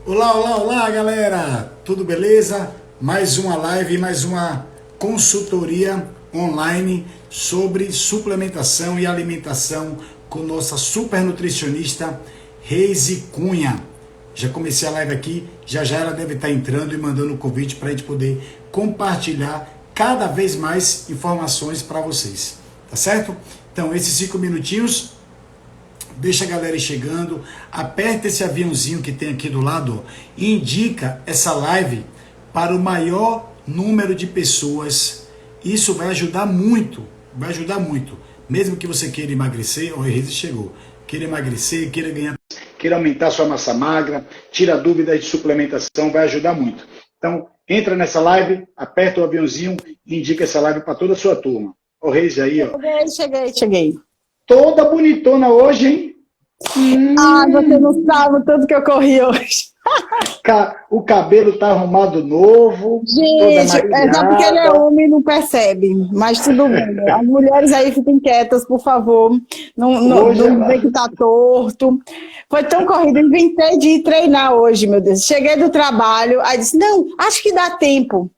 Olá, olá, olá, galera! Tudo beleza? Mais uma live, mais uma consultoria online sobre suplementação e alimentação com nossa super nutricionista Reise Cunha. Já comecei a live aqui, já ela deve estar entrando e mandando o convite para a gente poder compartilhar cada vez mais informações para vocês, tá certo? Então, esses 5 minutinhos, deixa a galera ir chegando, aperta esse aviãozinho que tem aqui do lado e indica essa live para o maior número de pessoas. Isso vai ajudar muito, Mesmo que você queira emagrecer, o Reise chegou, queira emagrecer, queira ganhar, queira aumentar sua massa magra, tira dúvidas de suplementação, vai ajudar muito. Então, entra nessa live, aperta o aviãozinho e indica essa live para toda a sua turma. O Reise aí, ó. Cheguei. Toda bonitona hoje, hein? Você não sabe o tanto que eu corri hoje. O cabelo tá arrumado novo. Gente, é só porque ele é homem e não percebe. Mas tudo bem. As mulheres aí fiquem quietas, por favor. Não vê que tá torto. Foi tão corrido, inventei de ir treinar hoje, meu Deus. Cheguei do trabalho, aí disse, não, acho que dá tempo.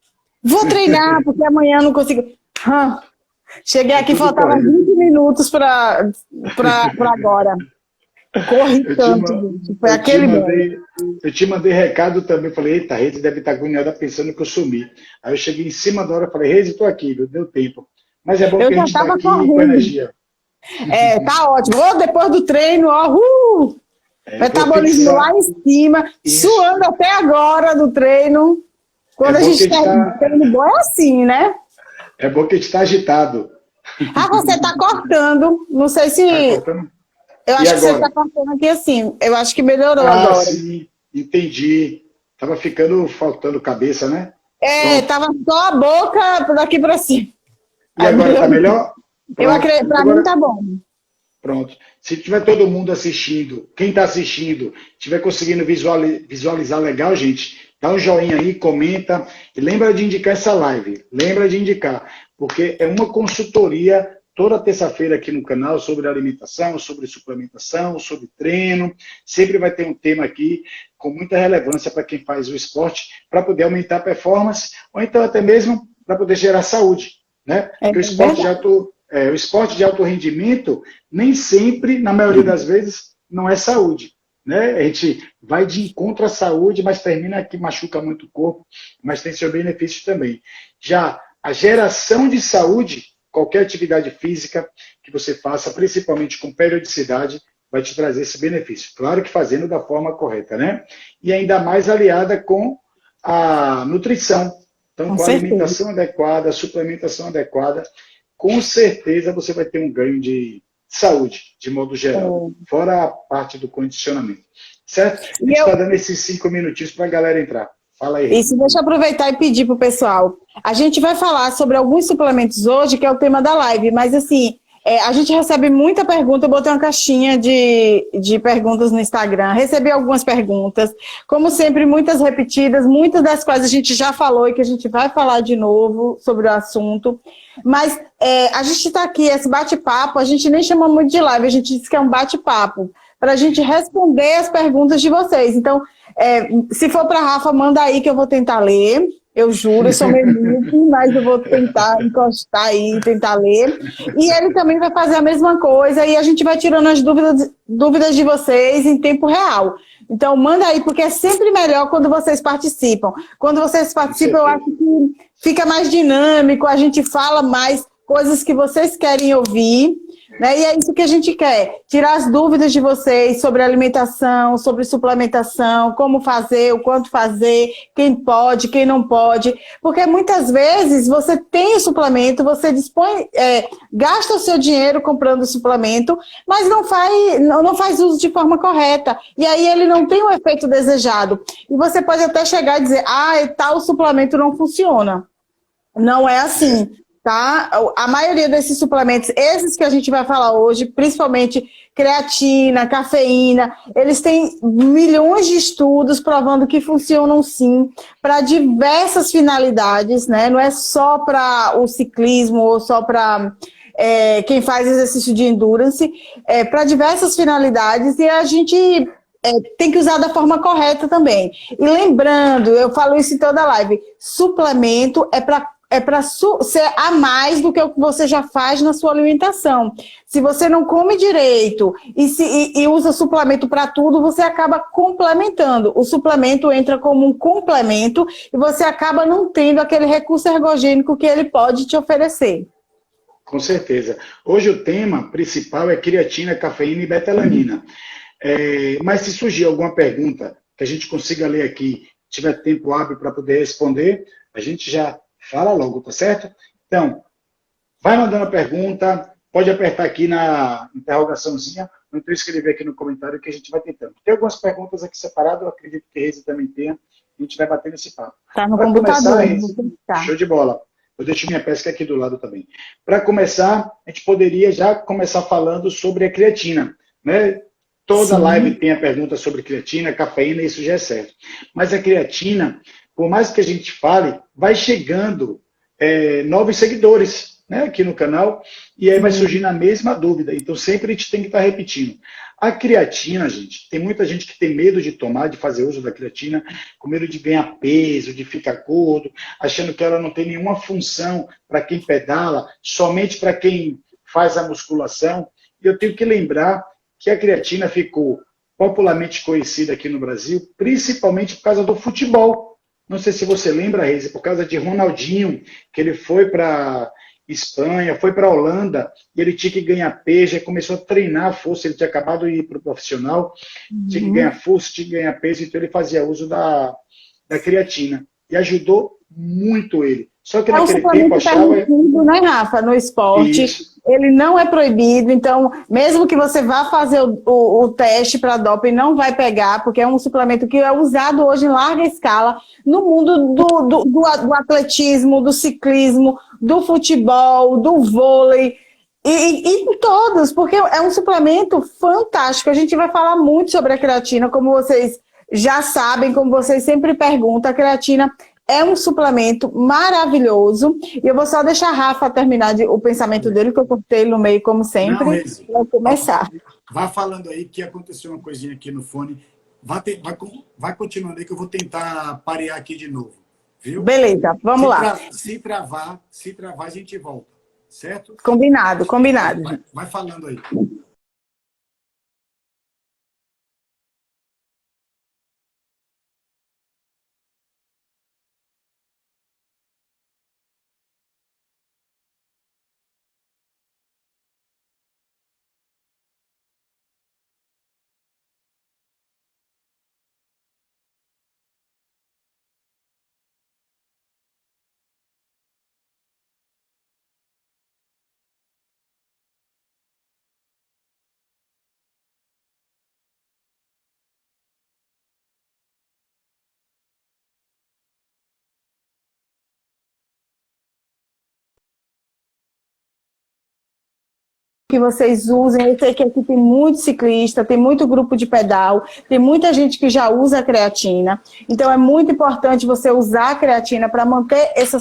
Vou treinar, porque amanhã não consigo. Cheguei aqui, faltava 20 minutos para agora. Corri tanto, gente. Foi aquele bem. Eu te mandei recado também. Falei, eita, a Reise deve estar agoniada pensando que eu sumi. Aí eu cheguei em cima da hora e falei, Reise, estou aqui, deu tempo. Mas é bom que a gente está aqui com energia. Tá ótimo. Depois do treino, metabolismo lá em cima, suando até agora do treino. Quando a gente está treino bom, é assim, né? É bom que a gente está agitado. Você está cortando. Não sei se... Tá cortando? Eu acho que você está cortando aqui assim. Eu acho que melhorou agora. Sim, entendi. Tava faltando cabeça, né? Tava só a boca daqui para cima. E agora tá melhor? Eu acredito, para mim tá bom. Pronto. Se tiver todo mundo assistindo, quem está assistindo, tiver conseguindo visualizar legal, gente, dá um joinha aí, comenta e lembra de indicar essa live. Lembra de indicar, porque é uma consultoria toda terça-feira aqui no canal sobre alimentação, sobre suplementação, sobre treino. Sempre vai ter um tema aqui com muita relevância para quem faz o esporte, para poder aumentar a performance, ou então até mesmo para poder gerar saúde, né? Porque o esporte de alto rendimento, nem sempre, na maioria das vezes, não é saúde, né? A gente vai de encontro à saúde, mas termina que machuca muito o corpo, mas tem seu benefício também. Já a geração de saúde, qualquer atividade física que você faça, principalmente com periodicidade, vai te trazer esse benefício. Claro que fazendo da forma correta, né? E ainda mais aliada com a nutrição. Então, com a alimentação adequada, a suplementação adequada, com certeza você vai ter um ganho de saúde, de modo geral. Fora a parte do condicionamento. Certo? A gente está dando esses 5 minutinhos para a galera entrar. Fala aí. Isso, deixa eu aproveitar e pedir pro pessoal. A gente vai falar sobre alguns suplementos hoje, que é o tema da live, mas assim, a gente recebe muita pergunta, eu botei uma caixinha de perguntas no Instagram, recebi algumas perguntas, como sempre, muitas repetidas, muitas das quais a gente já falou e que a gente vai falar de novo sobre o assunto, mas a gente está aqui, esse bate-papo, a gente nem chama muito de live, a gente diz que é um bate-papo, para a gente responder as perguntas de vocês. Então, se for para a Rafa, manda aí que eu vou tentar ler. Eu juro, eu sou meio míope, mas eu vou tentar encostar aí, tentar ler. E ele também vai fazer a mesma coisa e a gente vai tirando as dúvidas de vocês em tempo real. Então, manda aí, porque é sempre melhor quando vocês participam. Quando vocês participam, eu acho que fica mais dinâmico, a gente fala mais coisas que vocês querem ouvir, né? E é isso que a gente quer, tirar as dúvidas de vocês sobre alimentação, sobre suplementação, como fazer, o quanto fazer, quem pode, quem não pode, porque muitas vezes você tem o suplemento, você dispõe, gasta o seu dinheiro comprando o suplemento, mas não faz uso de forma correta, e aí ele não tem o efeito desejado, e você pode até chegar e dizer, tal suplemento não funciona. Não é assim. Tá? A maioria desses suplementos, esses que a gente vai falar hoje, principalmente creatina, cafeína, eles têm milhões de estudos provando que funcionam sim para diversas finalidades, né? Não é só para o ciclismo ou só para quem faz exercício de endurance, para diversas finalidades, e a gente tem que usar da forma correta também. E lembrando, eu falo isso em toda live, suplemento é para ser a mais do que o que você já faz na sua alimentação. Se você não come direito e usa suplemento para tudo, você acaba complementando. O suplemento entra como um complemento e você acaba não tendo aquele recurso ergogênico que ele pode te oferecer. Com certeza. Hoje o tema principal é creatina, cafeína e betalanina. Mas se surgir alguma pergunta que a gente consiga ler aqui, tiver tempo hábil para poder responder, a gente já fala logo, tá certo? Então, vai mandando a pergunta, pode apertar aqui na interrogaçãozinha, ou então escrever aqui no comentário que a gente vai tentando. Tem algumas perguntas aqui separadas, eu acredito que a Reise também tenha, a gente vai bater nesse papo. Tá no computador. Show de bola. Eu deixo minha pesca aqui do lado também. Para começar, a gente poderia já começar falando sobre a creatina, né? Toda live tem a pergunta sobre creatina, cafeína, isso já é certo. Mas a creatina, por mais que a gente fale, vai chegando novos seguidores, né, aqui no canal, e aí vai surgindo a mesma dúvida. Então, sempre a gente tem que estar repetindo. A creatina, gente, tem muita gente que tem medo de tomar, de fazer uso da creatina, com medo de ganhar peso, de ficar gordo, achando que ela não tem nenhuma função para quem pedala, somente para quem faz a musculação. E eu tenho que lembrar que a creatina ficou popularmente conhecida aqui no Brasil, principalmente por causa do futebol. Não sei se você lembra, Reise, por causa de Ronaldinho, que ele foi para Espanha, foi para a Holanda, e ele tinha que ganhar peso, começou a treinar a força, ele tinha acabado de ir para o profissional, tinha que ganhar força, tinha que ganhar peso, então ele fazia uso da creatina. E ajudou muito ele. Só que naquele tempo achava... permitido, né, Rafa, no esporte. Isso. Ele não é proibido, então, mesmo que você vá fazer o teste para doping, não vai pegar, porque é um suplemento que é usado hoje em larga escala no mundo do atletismo, do ciclismo, do futebol, do vôlei, e em todos, porque é um suplemento fantástico. A gente vai falar muito sobre a creatina, como vocês já sabem, como vocês sempre perguntam, a creatina é um suplemento maravilhoso. E eu vou só deixar a Rafa terminar o pensamento dele, que eu cortei ele no meio, como sempre. Vou começar. Vai falando aí que aconteceu uma coisinha aqui no fone. Vai continuando aí que eu vou tentar parear aqui de novo. Viu? Beleza, vamos lá. Se travar, a gente volta. Certo? Combinado. Vai falando aí. Que vocês usem, eu sei que aqui tem muito ciclista, tem muito grupo de pedal, tem muita gente que já usa a creatina, então é muito importante você usar a creatina para manter esse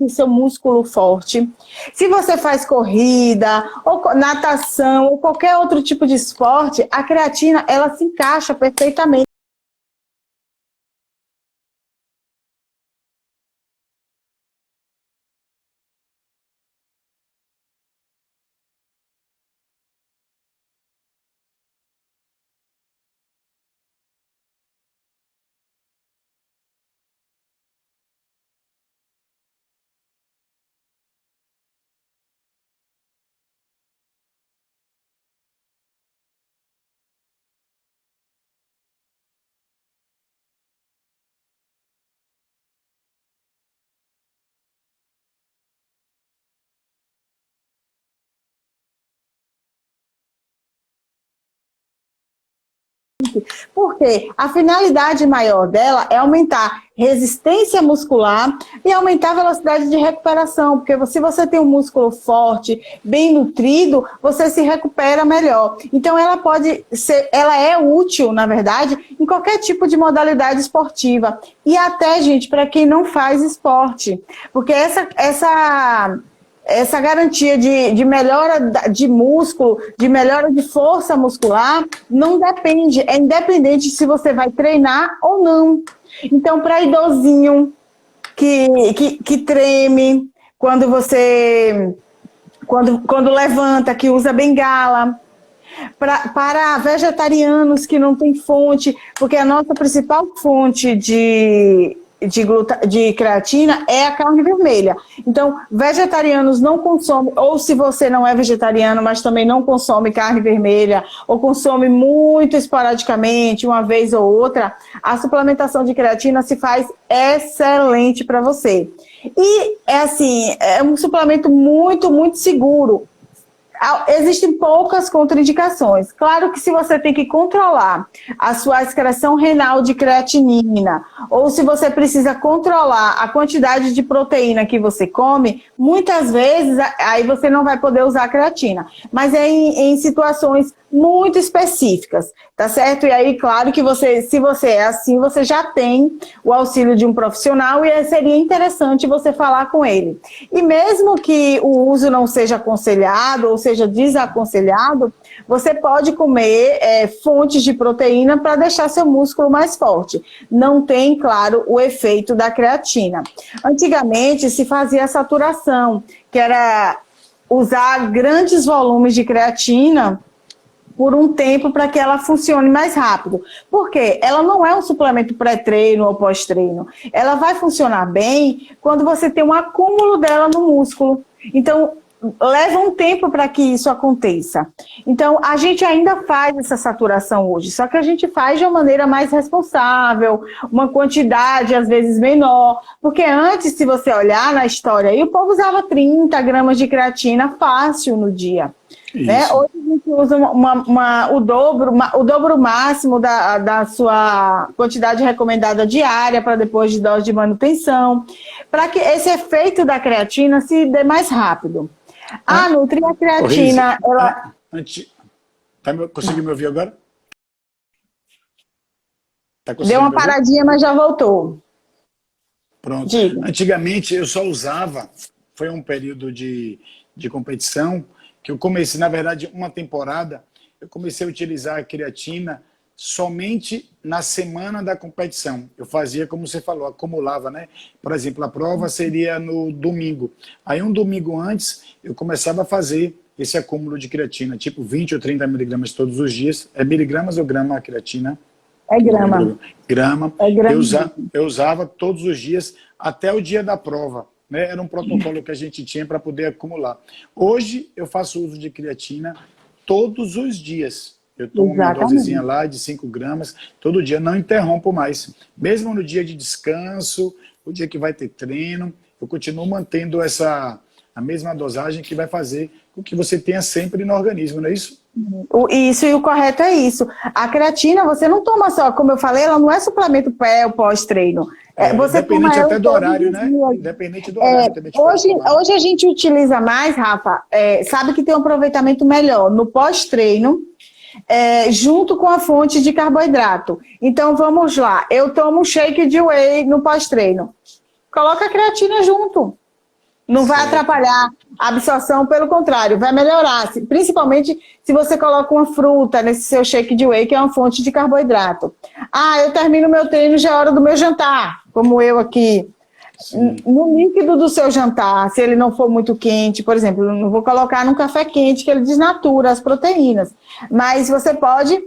seu músculo forte. Se você faz corrida, ou natação, ou qualquer outro tipo de esporte, a creatina, ela se encaixa perfeitamente. Porque a finalidade maior dela é aumentar resistência muscular e aumentar a velocidade de recuperação, porque se você tem um músculo forte, bem nutrido, você se recupera melhor. Então ela é útil, na verdade, em qualquer tipo de modalidade esportiva. E até, gente, para quem não faz esporte, porque essa garantia de melhora de músculo, de melhora de força muscular, não depende, é independente se você vai treinar ou não. Então, para idosinho que treme, quando levanta, que usa bengala, para vegetarianos que não tem fonte, porque a nossa principal fonte de creatina é a carne vermelha. Então, vegetarianos não consomem, ou se você não é vegetariano, mas também não consome carne vermelha, ou consome muito esporadicamente, uma vez ou outra, a suplementação de creatina se faz excelente para você. E, é um suplemento muito, muito seguro. Existem poucas contraindicações. Claro que se você tem que controlar a sua excreção renal de creatinina, ou se você precisa controlar a quantidade de proteína que você come, muitas vezes aí você não vai poder usar a creatina. Mas é em situações muito específicas, tá certo? E aí, claro que se você é assim, você já tem o auxílio de um profissional e seria interessante você falar com ele. E mesmo que o uso não seja aconselhado ou seja desaconselhado, você pode comer fontes de proteína para deixar seu músculo mais forte. Não tem, claro, o efeito da creatina. Antigamente se fazia a saturação, que era usar grandes volumes de creatina por um tempo para que ela funcione mais rápido. Por quê? Ela não é um suplemento pré-treino ou pós-treino. Ela vai funcionar bem quando você tem um acúmulo dela no músculo. Então, leva um tempo para que isso aconteça. Então, a gente ainda faz essa saturação hoje, só que a gente faz de uma maneira mais responsável, uma quantidade às vezes menor, porque antes, se você olhar na história, aí, o povo usava 30 gramas de creatina fácil no dia. Né? Hoje a gente usa o dobro máximo da sua quantidade recomendada diária para depois de dose de manutenção, para que esse efeito da creatina se dê mais rápido. A Nutri, a creatina, ela... Conseguiu me ouvir agora? Deu uma paradinha, mas já voltou. Pronto. Diga. Antigamente eu só usava, foi um período de competição, que eu comecei, na verdade, uma temporada, eu comecei a utilizar a creatina somente na semana da competição. Eu fazia, como você falou, acumulava, né? Por exemplo, a prova seria no domingo. Aí um domingo antes, eu começava a fazer esse acúmulo de creatina, tipo 20 ou 30 miligramas todos os dias. É miligramas ou grama a creatina? É grama. Grama. É grama. Eu usava todos os dias até o dia da prova. Né? Era um protocolo que a gente tinha para poder acumular. Hoje eu faço uso de creatina todos os dias. Eu tomo minha dosezinha lá de 5 gramas, todo dia, não interrompo mais. Mesmo no dia de descanso, o dia que vai ter treino, eu continuo mantendo a mesma dosagem que vai fazer com que você tenha sempre no organismo, não é isso? Isso, e o correto é isso. A creatina, você não toma só, como eu falei, ela não é suplemento pré ou pós-treino. Você independente até do horário, né? Independente do horário também. Hoje a gente utiliza mais, Rafa, sabe que tem um aproveitamento melhor no pós-treino, junto com a fonte de carboidrato. Então, vamos lá. Eu tomo um shake de whey no pós-treino. Coloca a creatina junto. Não vai atrapalhar a absorção, pelo contrário, vai melhorar. Principalmente se você coloca uma fruta nesse seu shake de whey, que é uma fonte de carboidrato. Eu termino meu treino, já é hora do meu jantar, como eu aqui. Sim. No líquido do seu jantar, se ele não for muito quente, por exemplo, eu não vou colocar num café quente, que ele desnatura as proteínas. Mas você pode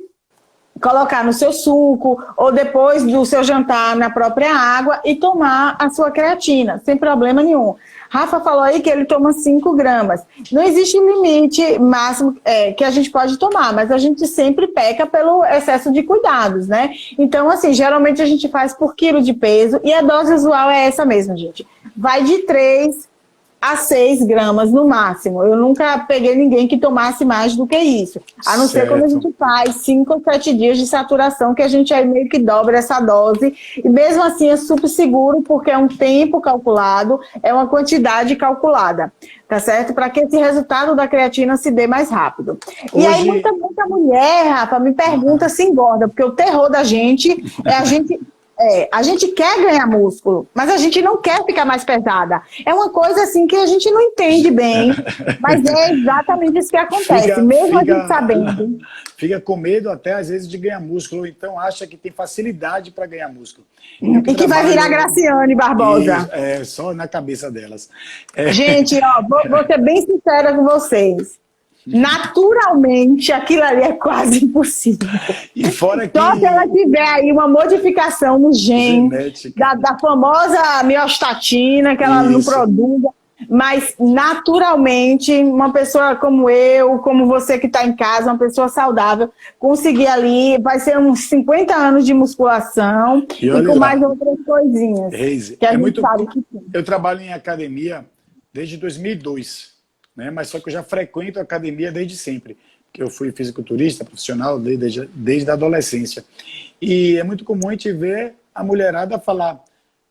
colocar no seu suco ou depois do seu jantar na própria água e tomar a sua creatina, sem problema nenhum. Rafa falou aí que ele toma 5 gramas. Não existe limite máximo que a gente pode tomar, mas a gente sempre peca pelo excesso de cuidados, né? Então, assim, geralmente a gente faz por quilo de peso e a dose usual é essa mesmo, gente. Vai de 3 a 6 gramas no máximo. Eu nunca peguei ninguém que tomasse mais do que isso. A não ser quando a gente faz 5 ou 7 dias de saturação, que a gente aí meio que dobra essa dose. E mesmo assim é super seguro, porque é um tempo calculado, é uma quantidade calculada. Tá certo? Para que esse resultado da creatina se dê mais rápido. Hoje... E aí muita mulher, Rafa, me pergunta se engorda, porque o terror da gente é a gente A gente quer ganhar músculo, mas a gente não quer ficar mais pesada. É uma coisa assim que a gente não entende bem, mas é exatamente isso que acontece, mesmo a gente sabendo. Fica com medo até às vezes de ganhar músculo, ou então acha que tem facilidade para ganhar músculo. E que vai virar Graciane Barbosa. Só na cabeça delas. Gente, ó, vou ser bem sincera com vocês. Naturalmente, aquilo ali é quase impossível. E fora que... Só se ela tiver aí uma modificação no gene da famosa miostatina, que ela não produza. Mas, naturalmente, uma pessoa como eu, como você que está em casa, uma pessoa saudável, conseguir ali, vai ser uns 50 anos de musculação e com mais outras coisinhas. Reise, que a gente sabe que tem. Eu trabalho em academia desde 2002. Né? Mas só que eu já frequento a academia desde sempre, porque eu fui fisiculturista profissional desde a adolescência. E é muito comum a gente ver a mulherada falar: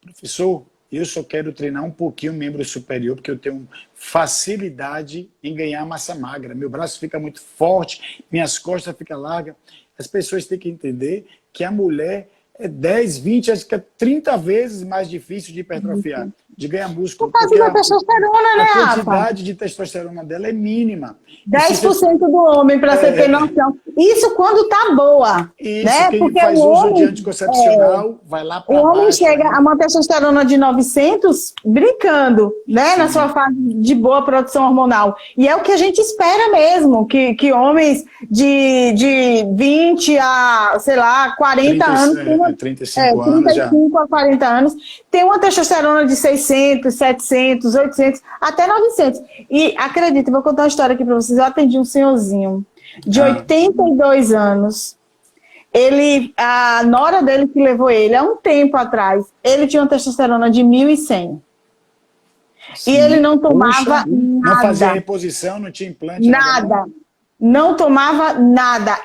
professor, eu só quero treinar um pouquinho o membro superior, porque eu tenho facilidade em ganhar massa magra, meu braço fica muito forte, minhas costas ficam largas. As pessoas têm que entender que a mulher é 10, 20, acho que é 30 vezes mais difícil de hipertrofiar, de ganhar músculo. Por causa da testosterona, né, Rafa? A quantidade de testosterona dela é mínima. 10% do homem, para você ter noção. Isso quando tá boa. Isso, né? quem Porque faz o uso homem, de anticoncepcional vai lá para baixo. O homem baixo, chega a uma testosterona de 900 brincando, né? Na sua fase de boa produção hormonal. E é o que a gente espera mesmo, que homens de 20 a, sei lá, 40 anos... 35 anos já. 35 a 40 anos, tem uma testosterona de 600, 700, 800, até 900. E acredita, vou contar uma história aqui para vocês. Eu atendi um senhorzinho de 82 anos. A nora dele que levou ele há um tempo atrás, ele tinha uma testosterona de 1.100. E ele não tomava nada. Não fazia reposição, não tinha implante? Nada. Não tomava nada.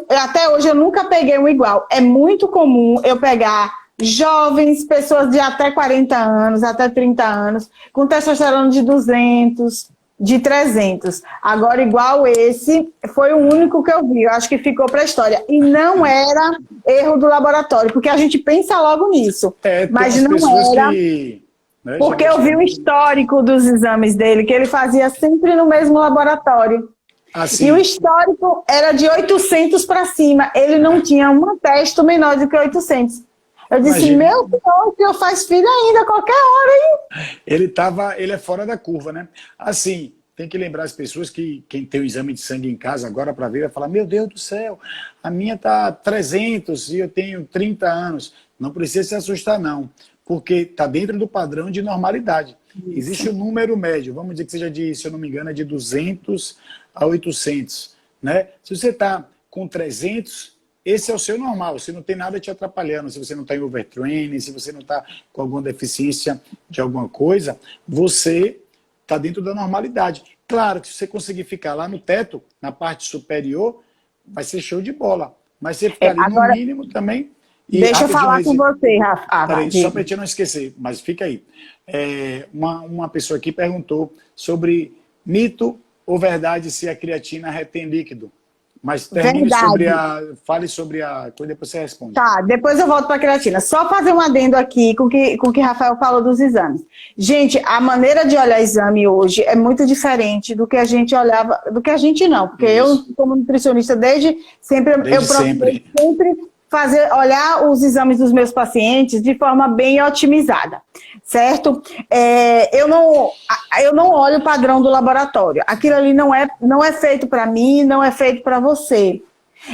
Até hoje eu nunca peguei um igual. É muito comum eu pegar jovens, pessoas de até 40 anos, até 30 anos, com testosterona de 200, de 300. Agora, igual esse, foi o único que eu vi. Eu acho que ficou para a história. E não era erro do laboratório, porque a gente pensa logo nisso. Mas não era... né, porque eu vi o histórico dos exames dele, que ele fazia sempre no mesmo laboratório. Assim. E o histórico era de 800 para cima. Ele não tinha uma testo menor do que 800. Eu disse, meu Deus, o senhor faz filho ainda, a qualquer hora, hein? Ele é fora da curva, né? Assim, tem que lembrar as pessoas que quem tem o exame de sangue em casa agora para ver vai falar, meu Deus do céu, a minha tá 300 e eu tenho 30 anos. Não precisa se assustar, não, porque está dentro do padrão de normalidade. Isso. Existe um número médio, vamos dizer que seja de, se eu não me engano, é de 200 a 800, né? Se você está com 300, esse é o seu normal, você não tem nada te atrapalhando, se você não está em overtraining, se você não está com alguma deficiência de alguma coisa, você está dentro da normalidade. Claro que se você conseguir ficar lá no teto, na parte superior, vai ser show de bola, mas você ficar ali agora, no mínimo também... Deixa eu falar com você, Rafa. Peraí, só para a gente não esquecer, mas fica aí. Uma pessoa aqui perguntou sobre mito ou verdade se a creatina retém líquido. Mas fale sobre a coisa, depois você responde. Tá, depois eu volto para a creatina. Só fazer um adendo aqui com o que Rafael falou dos exames. Gente, a maneira de olhar exame hoje é muito diferente do que a gente olhava, do que a gente não, porque eu, como nutricionista, desde sempre olhar os exames dos meus pacientes de forma bem otimizada, certo? Eu não olho o padrão do laboratório. Aquilo ali não é feito para mim, não é feito para você.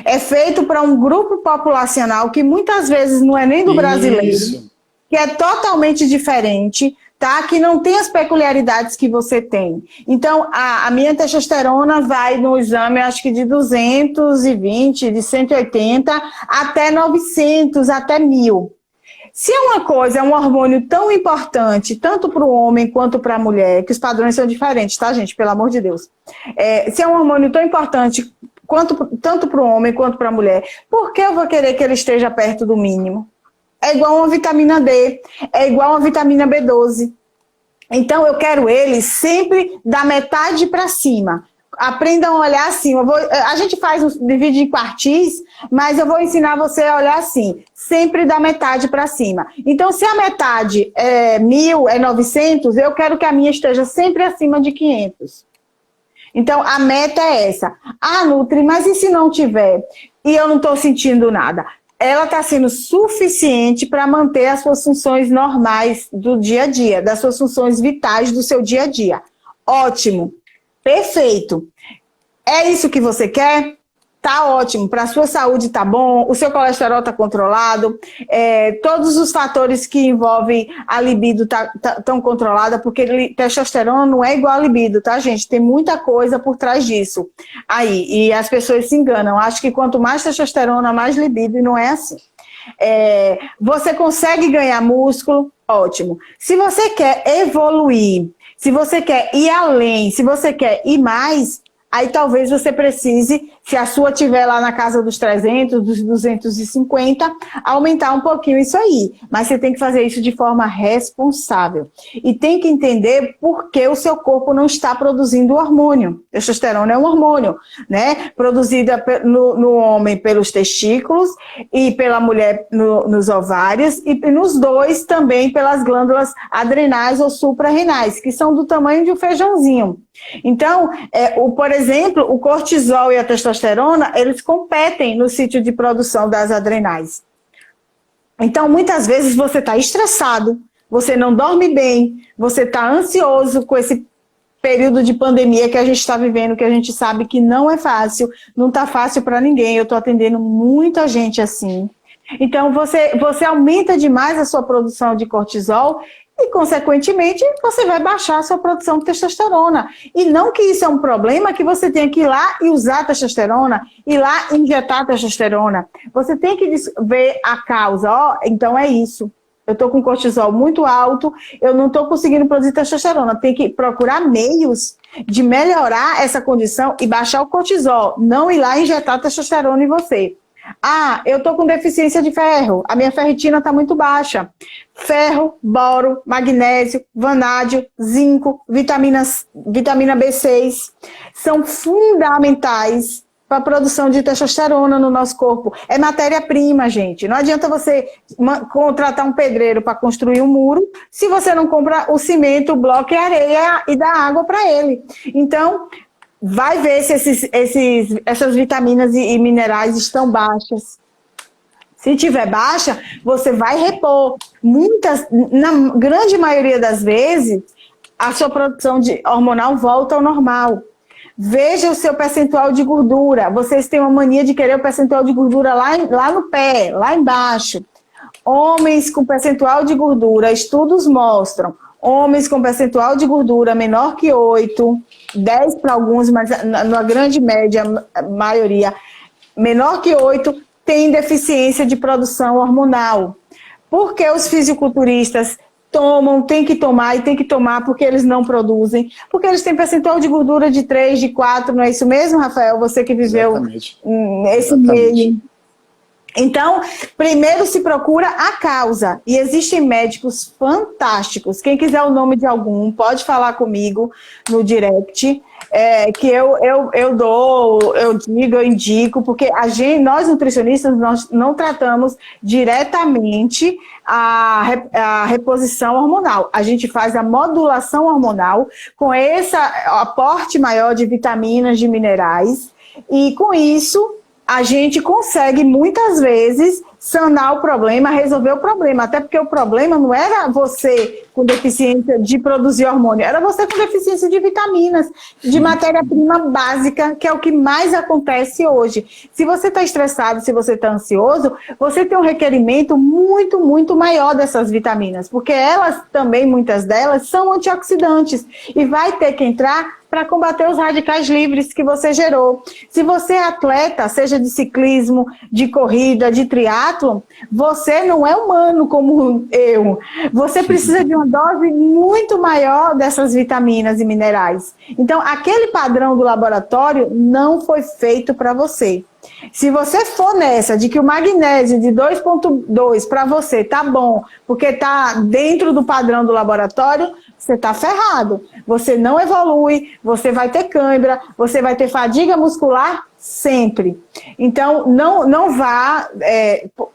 É feito para um grupo populacional que muitas vezes não é nem do brasileiro, que é totalmente diferente, tá? Que não tem as peculiaridades que você tem. Então, a minha testosterona vai no exame, acho que de 220, de 180, até 900, até 1.000. Se é uma coisa, é um hormônio tão importante, tanto para o homem quanto para a mulher, que os padrões são diferentes, tá, gente? Pelo amor de Deus. Se é um hormônio tão importante, tanto para o homem quanto para a mulher, por que eu vou querer que ele esteja perto do mínimo? É igual uma vitamina D, é igual uma vitamina B12. Então, eu quero ele sempre da metade para cima. aprendam a olhar assim. A gente divide em quartis, mas eu vou ensinar você a olhar assim, sempre da metade para cima. Então, se a metade é 1.000, é 900, eu quero que a minha esteja sempre acima de 500. Então, a meta é essa. Ah, Nutri, mas e se não tiver? E eu não estou sentindo nada? Ela está sendo suficiente para manter as suas funções normais do dia a dia, das suas funções vitais do seu dia a dia. Ótimo. Perfeito. É isso que você quer? Tá ótimo. Para a sua saúde tá bom, o seu colesterol tá controlado, todos os fatores que envolvem a libido estão controlados, porque testosterona não é igual a libido, tá, gente? Tem muita coisa por trás disso. Aí, e as pessoas se enganam. Acho que quanto mais testosterona, mais libido, e não é assim. Você consegue ganhar músculo? Ótimo. Se você quer evoluir, se você quer ir além, se você quer ir mais, aí talvez você precise, se a sua estiver lá na casa dos 300, dos 250, aumentar um pouquinho isso aí. Mas você tem que fazer isso de forma responsável. E tem que entender por que o seu corpo não está produzindo o hormônio. Testosterona é um hormônio, né? Produzida no homem pelos testículos e pela mulher nos ovários e nos dois também pelas glândulas adrenais ou suprarrenais, que são do tamanho de um feijãozinho. Então, por exemplo, o cortisol e a testosterona, eles competem no sítio de produção das adrenais. Então, muitas vezes você está estressado, você não dorme bem, você está ansioso com esse período de pandemia que a gente está vivendo, que a gente sabe que não é fácil, não está fácil para ninguém. Eu estou atendendo muita gente assim. Então, você aumenta demais a sua produção de cortisol e, consequentemente, você vai baixar a sua produção de testosterona. E não que isso é um problema que você tenha que ir lá e usar testosterona, ir lá e injetar testosterona. Você tem que ver a causa. Então é isso. Eu estou com cortisol muito alto, eu não estou conseguindo produzir testosterona. Tem que procurar meios de melhorar essa condição e baixar o cortisol. Não ir lá e injetar testosterona em você. Ah, eu estou com deficiência de ferro, a minha ferritina está muito baixa. Ferro, boro, magnésio, vanádio, zinco, vitamina B6 são fundamentais para a produção de testosterona no nosso corpo. É matéria-prima, gente. Não adianta você contratar um pedreiro para construir um muro se você não compra o cimento, o bloco e a areia e dá água para ele. Então, vai ver se essas vitaminas e minerais estão baixas. Se tiver baixa, você vai repor. Na grande maioria das vezes, a sua produção hormonal volta ao normal. Veja o seu percentual de gordura. Vocês têm uma mania de querer o percentual de gordura lá no pé, lá embaixo. Homens com percentual de gordura, estudos mostram, homens com percentual de gordura menor que 8, 10 para alguns, mas na grande média, maioria, menor que 8, tem deficiência de produção hormonal. Porque os fisiculturistas tem que tomar porque eles não produzem, porque eles têm percentual de gordura de 3, de 4, não é isso mesmo, Rafael? Você que viveu esse meio. Então, primeiro se procura a causa. E existem médicos fantásticos. Quem quiser o nome de algum, pode falar comigo no direct, que eu digo, eu indico, porque nós nutricionistas, nós não tratamos diretamente a reposição hormonal. A gente faz a modulação hormonal com esse aporte maior de vitaminas, de minerais, e com isso a gente consegue, muitas vezes, sanar o problema, resolver o problema. Até porque o problema não era você com deficiência de produzir hormônio, era você com deficiência de vitaminas, de matéria-prima básica, que é o que mais acontece hoje. Se você está estressado, se você está ansioso, você tem um requerimento muito, muito maior dessas vitaminas, porque elas também, muitas delas, são antioxidantes e vai ter que entrar para combater os radicais livres que você gerou. Se você é atleta, seja de ciclismo, de corrida, de triatlon, você não é humano como eu. Você precisa de uma dose muito maior dessas vitaminas e minerais. Então, aquele padrão do laboratório não foi feito para você. Se você for nessa de que o magnésio de 2,2 para você tá bom, porque tá dentro do padrão do laboratório, você tá ferrado. Você não evolui, você vai ter cãibra, você vai ter fadiga muscular sempre. Então, não vá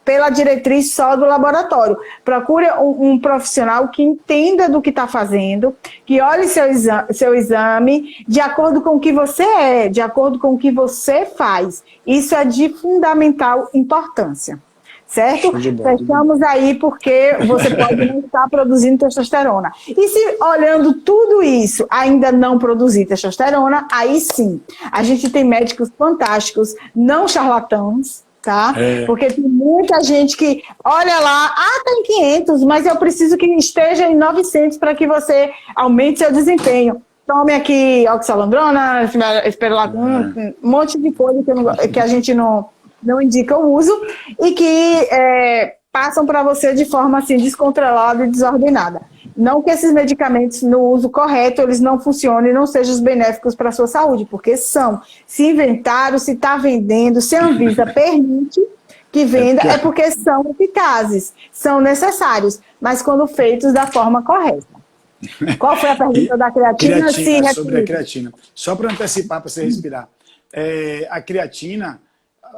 pela diretriz só do laboratório. Procure um profissional que entenda do que está fazendo, que olhe seu exame de acordo com o que você é, de acordo com o que você faz. Isso é de fundamental importância. Certo? Fechamos aí porque você pode não estar produzindo testosterona. E se olhando tudo isso ainda não produzir testosterona, aí sim, a gente tem médicos fantásticos, não charlatãos, tá? Porque tem muita gente que olha lá, tá em 500, mas eu preciso que esteja em 900 para que você aumente seu desempenho. Tome aqui oxalandrona, esperolatum, um monte de coisa que a gente não indica o uso e que passam para você de forma assim descontrolada e desordenada. Não que esses medicamentos no uso correto eles não funcionem e não sejam benéficos para a sua saúde, porque são. Se inventaram, se está vendendo, se a Anvisa permite que venda, é porque são eficazes, são necessários, mas quando feitos da forma correta. Qual foi a pergunta da creatina? Sobre a creatina. Só para antecipar, para você respirar. A creatina,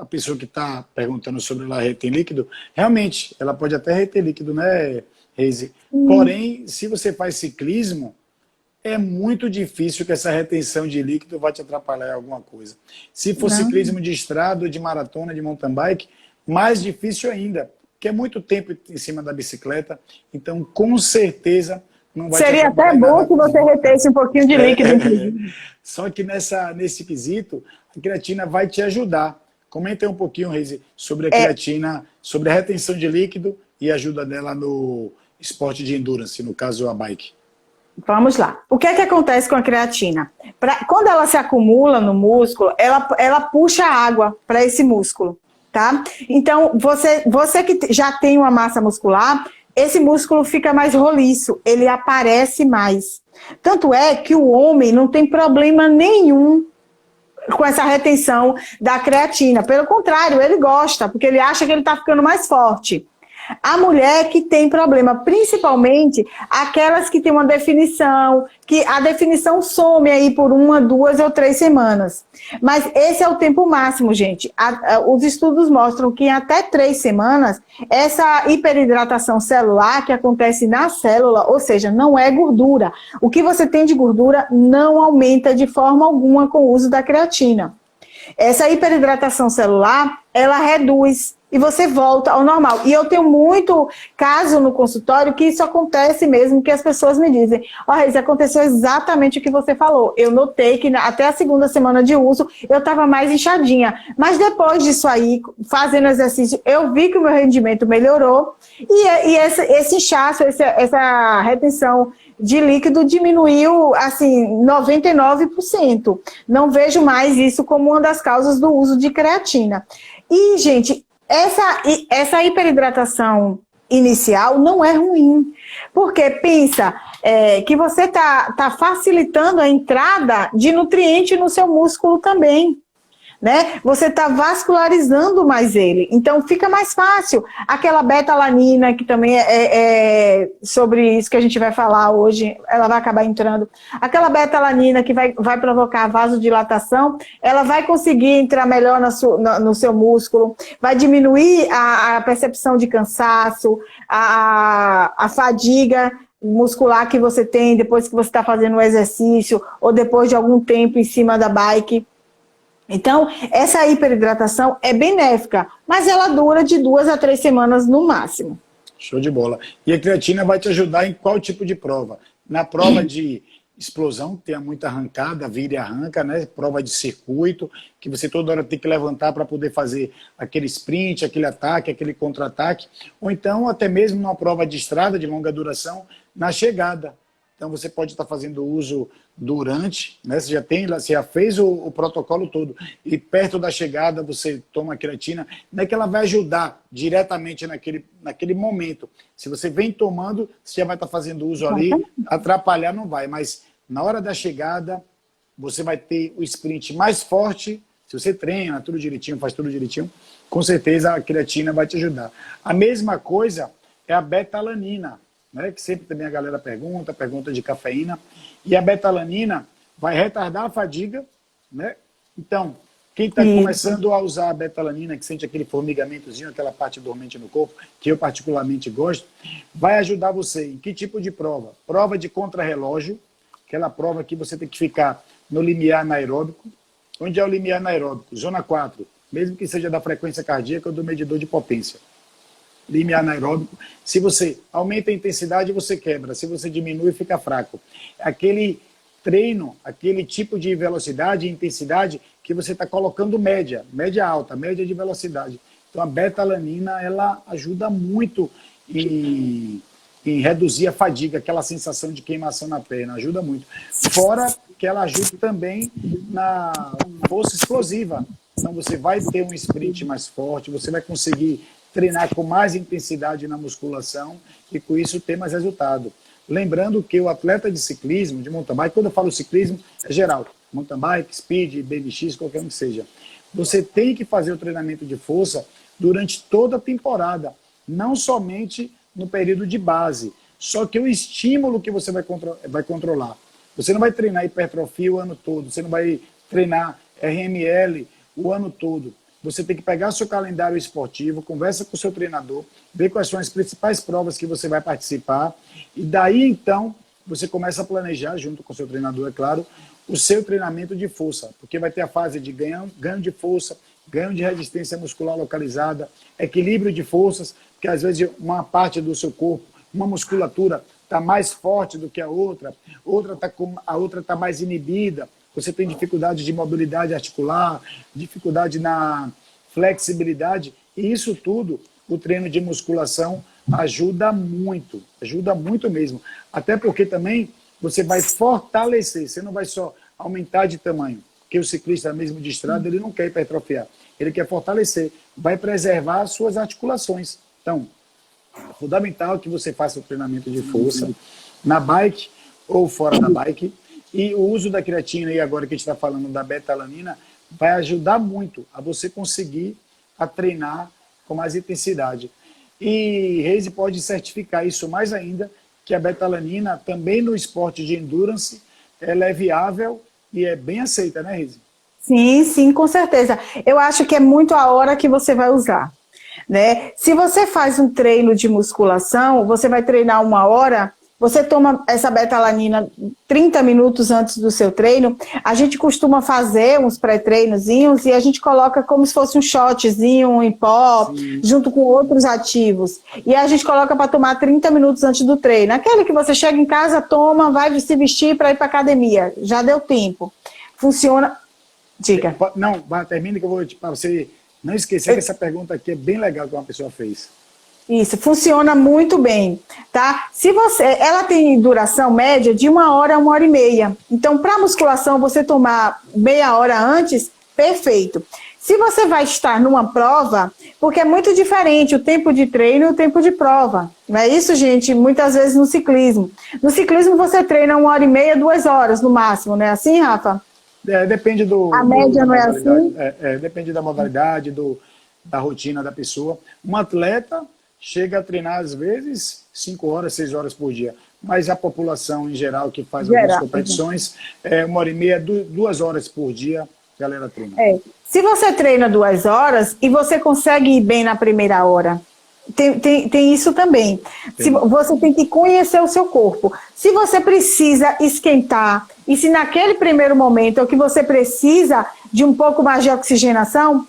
a pessoa que está perguntando sobre ela reter líquido, realmente, ela pode até reter líquido, né, Reise? Porém, se você faz ciclismo, é muito difícil que essa retenção de líquido vai te atrapalhar em alguma coisa. Se for ciclismo de estrada, de maratona, de mountain bike, mais difícil ainda, porque é muito tempo em cima da bicicleta, então, com certeza, não vai Seria até bom se você retesse um pouquinho de líquido, inclusive. Só que nesse quesito, a creatina vai te ajudar. Comenta aí um pouquinho, Reise, sobre a creatina, sobre a retenção de líquido e a ajuda dela no esporte de endurance, no caso a bike. Vamos lá. O que é que acontece com a creatina? Quando ela se acumula no músculo, ela puxa água para esse músculo, tá? Então, você que já tem uma massa muscular, esse músculo fica mais roliço, ele aparece mais. Tanto é que o homem não tem problema nenhum com essa retenção da creatina. Pelo contrário, ele gosta, porque ele acha que ele está ficando mais forte. A mulher que tem problema, principalmente aquelas que têm uma definição, que a definição some aí por 1, 2 ou 3 semanas. Mas esse é o tempo máximo, gente. Os estudos mostram que em até 3 semanas, essa hiperidratação celular que acontece na célula, ou seja, não é gordura. O que você tem de gordura não aumenta de forma alguma com o uso da creatina. Essa hiperidratação celular, ela reduz e você volta ao normal. E eu tenho muito caso no consultório que isso acontece mesmo, que as pessoas me dizem, Reise, aconteceu exatamente o que você falou. Eu notei que até a 2ª semana de uso eu estava mais inchadinha. Mas depois disso aí, fazendo exercício, eu vi que o meu rendimento melhorou e esse inchaço, essa retenção de líquido diminuiu, assim, 99%. Não vejo mais isso como uma das causas do uso de creatina. E, gente, essa hiperidratação inicial não é ruim, porque pensa que você está facilitando a entrada de nutriente no seu músculo também, né? Você está vascularizando mais ele, então fica mais fácil. Aquela beta-alanina, que também é sobre isso que a gente vai falar hoje, ela vai acabar entrando. Aquela beta-alanina que vai provocar vasodilatação, ela vai conseguir entrar melhor no seu músculo, vai diminuir a percepção de cansaço, a fadiga muscular que você tem depois que você está fazendo o exercício ou depois de algum tempo em cima da bike. Então, essa hiperidratação é benéfica, mas ela dura de 2 a 3 semanas no máximo. Show de bola. E a creatina vai te ajudar em qual tipo de prova? Na prova de explosão, tem muita arrancada, vira e arranca, né? Prova de circuito, que você toda hora tem que levantar para poder fazer aquele sprint, aquele ataque, aquele contra-ataque. Ou então, até mesmo numa prova de estrada de longa duração, na chegada. Então, você pode estar fazendo uso durante, né? Você já fez o protocolo todo e perto da chegada você toma a creatina, não é que ela vai ajudar diretamente naquele momento. Se você vem tomando, você já vai estar fazendo uso ali, atrapalhar não vai, mas na hora da chegada você vai ter o sprint mais forte. Se você treina tudo direitinho, faz tudo direitinho, com certeza a creatina vai te ajudar. A mesma coisa é a betalanina, né? Que sempre também a galera pergunta de cafeína. E a betalanina vai retardar a fadiga, né? Então, quem está começando a usar a betalanina, que sente aquele formigamentozinho, aquela parte dormente no corpo, que eu particularmente gosto, vai ajudar você em que tipo de prova? Prova de contrarrelógio, aquela prova que você tem que ficar no limiar anaeróbico. Onde é o limiar anaeróbico? Zona 4, mesmo que seja da frequência cardíaca ou do medidor de potência. Limiar anaeróbico, se você aumenta a intensidade, você quebra. Se você diminui, fica fraco. Aquele treino, aquele tipo de velocidade e intensidade que você está colocando média alta, média de velocidade. Então a betalanina, ela ajuda muito em reduzir a fadiga, aquela sensação de queimação na perna, ajuda muito. Fora que ela ajuda também na força explosiva. Então você vai ter um sprint mais forte, você vai conseguir treinar com mais intensidade na musculação e com isso ter mais resultado. Lembrando que o atleta de ciclismo, de mountain bike, quando eu falo ciclismo, é geral, mountain bike, speed, BMX, qualquer um que seja. Você tem que fazer o treinamento de força durante toda a temporada, não somente no período de base. Só que o estímulo que você vai controlar. Você não vai treinar hipertrofia o ano todo, você não vai treinar RML o ano todo. Você tem que pegar seu calendário esportivo, conversa com o seu treinador, ver quais são as principais provas que você vai participar, e daí então você começa a planejar, junto com o seu treinador, é claro, o seu treinamento de força, porque vai ter a fase de ganho de força, ganho de resistência muscular localizada, equilíbrio de forças, porque às vezes uma parte do seu corpo, uma musculatura está mais forte do que a outra está mais inibida, você tem dificuldade de mobilidade articular, dificuldade na flexibilidade, e isso tudo, o treino de musculação ajuda muito mesmo. Até porque também você vai fortalecer, você não vai só aumentar de tamanho, porque o ciclista mesmo de estrada, ele não quer hipertrofiar, ele quer fortalecer, vai preservar as suas articulações. Então, é fundamental que você faça o treinamento de força na bike ou fora da bike. E o uso da creatina, e agora que a gente está falando da betalanina, vai ajudar muito a você conseguir a treinar com mais intensidade. E Reise pode certificar isso mais ainda, que a betalanina também no esporte de endurance, ela é viável e é bem aceita, né, Reise? Sim, sim, com certeza. Eu acho que é muito a hora que você vai usar, né? Se você faz um treino de musculação, você vai treinar 1 hora, você toma essa betalanina 30 minutos antes do seu treino. A gente costuma fazer uns pré-treinozinhos e a gente coloca como se fosse um shotzinho em pó, junto com outros ativos. E a gente coloca para tomar 30 minutos antes do treino. Aquele que você chega em casa, toma, vai se vestir para ir para academia. Já deu tempo. Funciona. Diga. Não, termina que eu vou, para você não esquecer que essa pergunta aqui é bem legal que uma pessoa fez. Isso, funciona muito bem, tá? Ela tem duração média de 1 hora a 1 hora e meia. Então, para musculação, você tomar meia hora antes, perfeito. Se você vai estar numa prova, porque é muito diferente o tempo de treino e o tempo de prova. Não é isso, gente? Muitas vezes no ciclismo. No ciclismo, você treina 1 hora e meia, 2 horas no máximo, não é assim, Rafa? Depende A média não é assim? Depende da modalidade, da rotina da pessoa. Um atleta chega a treinar, às vezes, 5 horas, 6 horas por dia. Mas a população, em geral, que faz algumas competições, 1 hora e meia, 2 horas por dia, a galera treina. Se você treina 2 horas e você consegue ir bem na primeira hora, tem isso também. Você tem que conhecer o seu corpo. Se você precisa esquentar, e se naquele primeiro momento é o que você precisa de um pouco mais de oxigenação,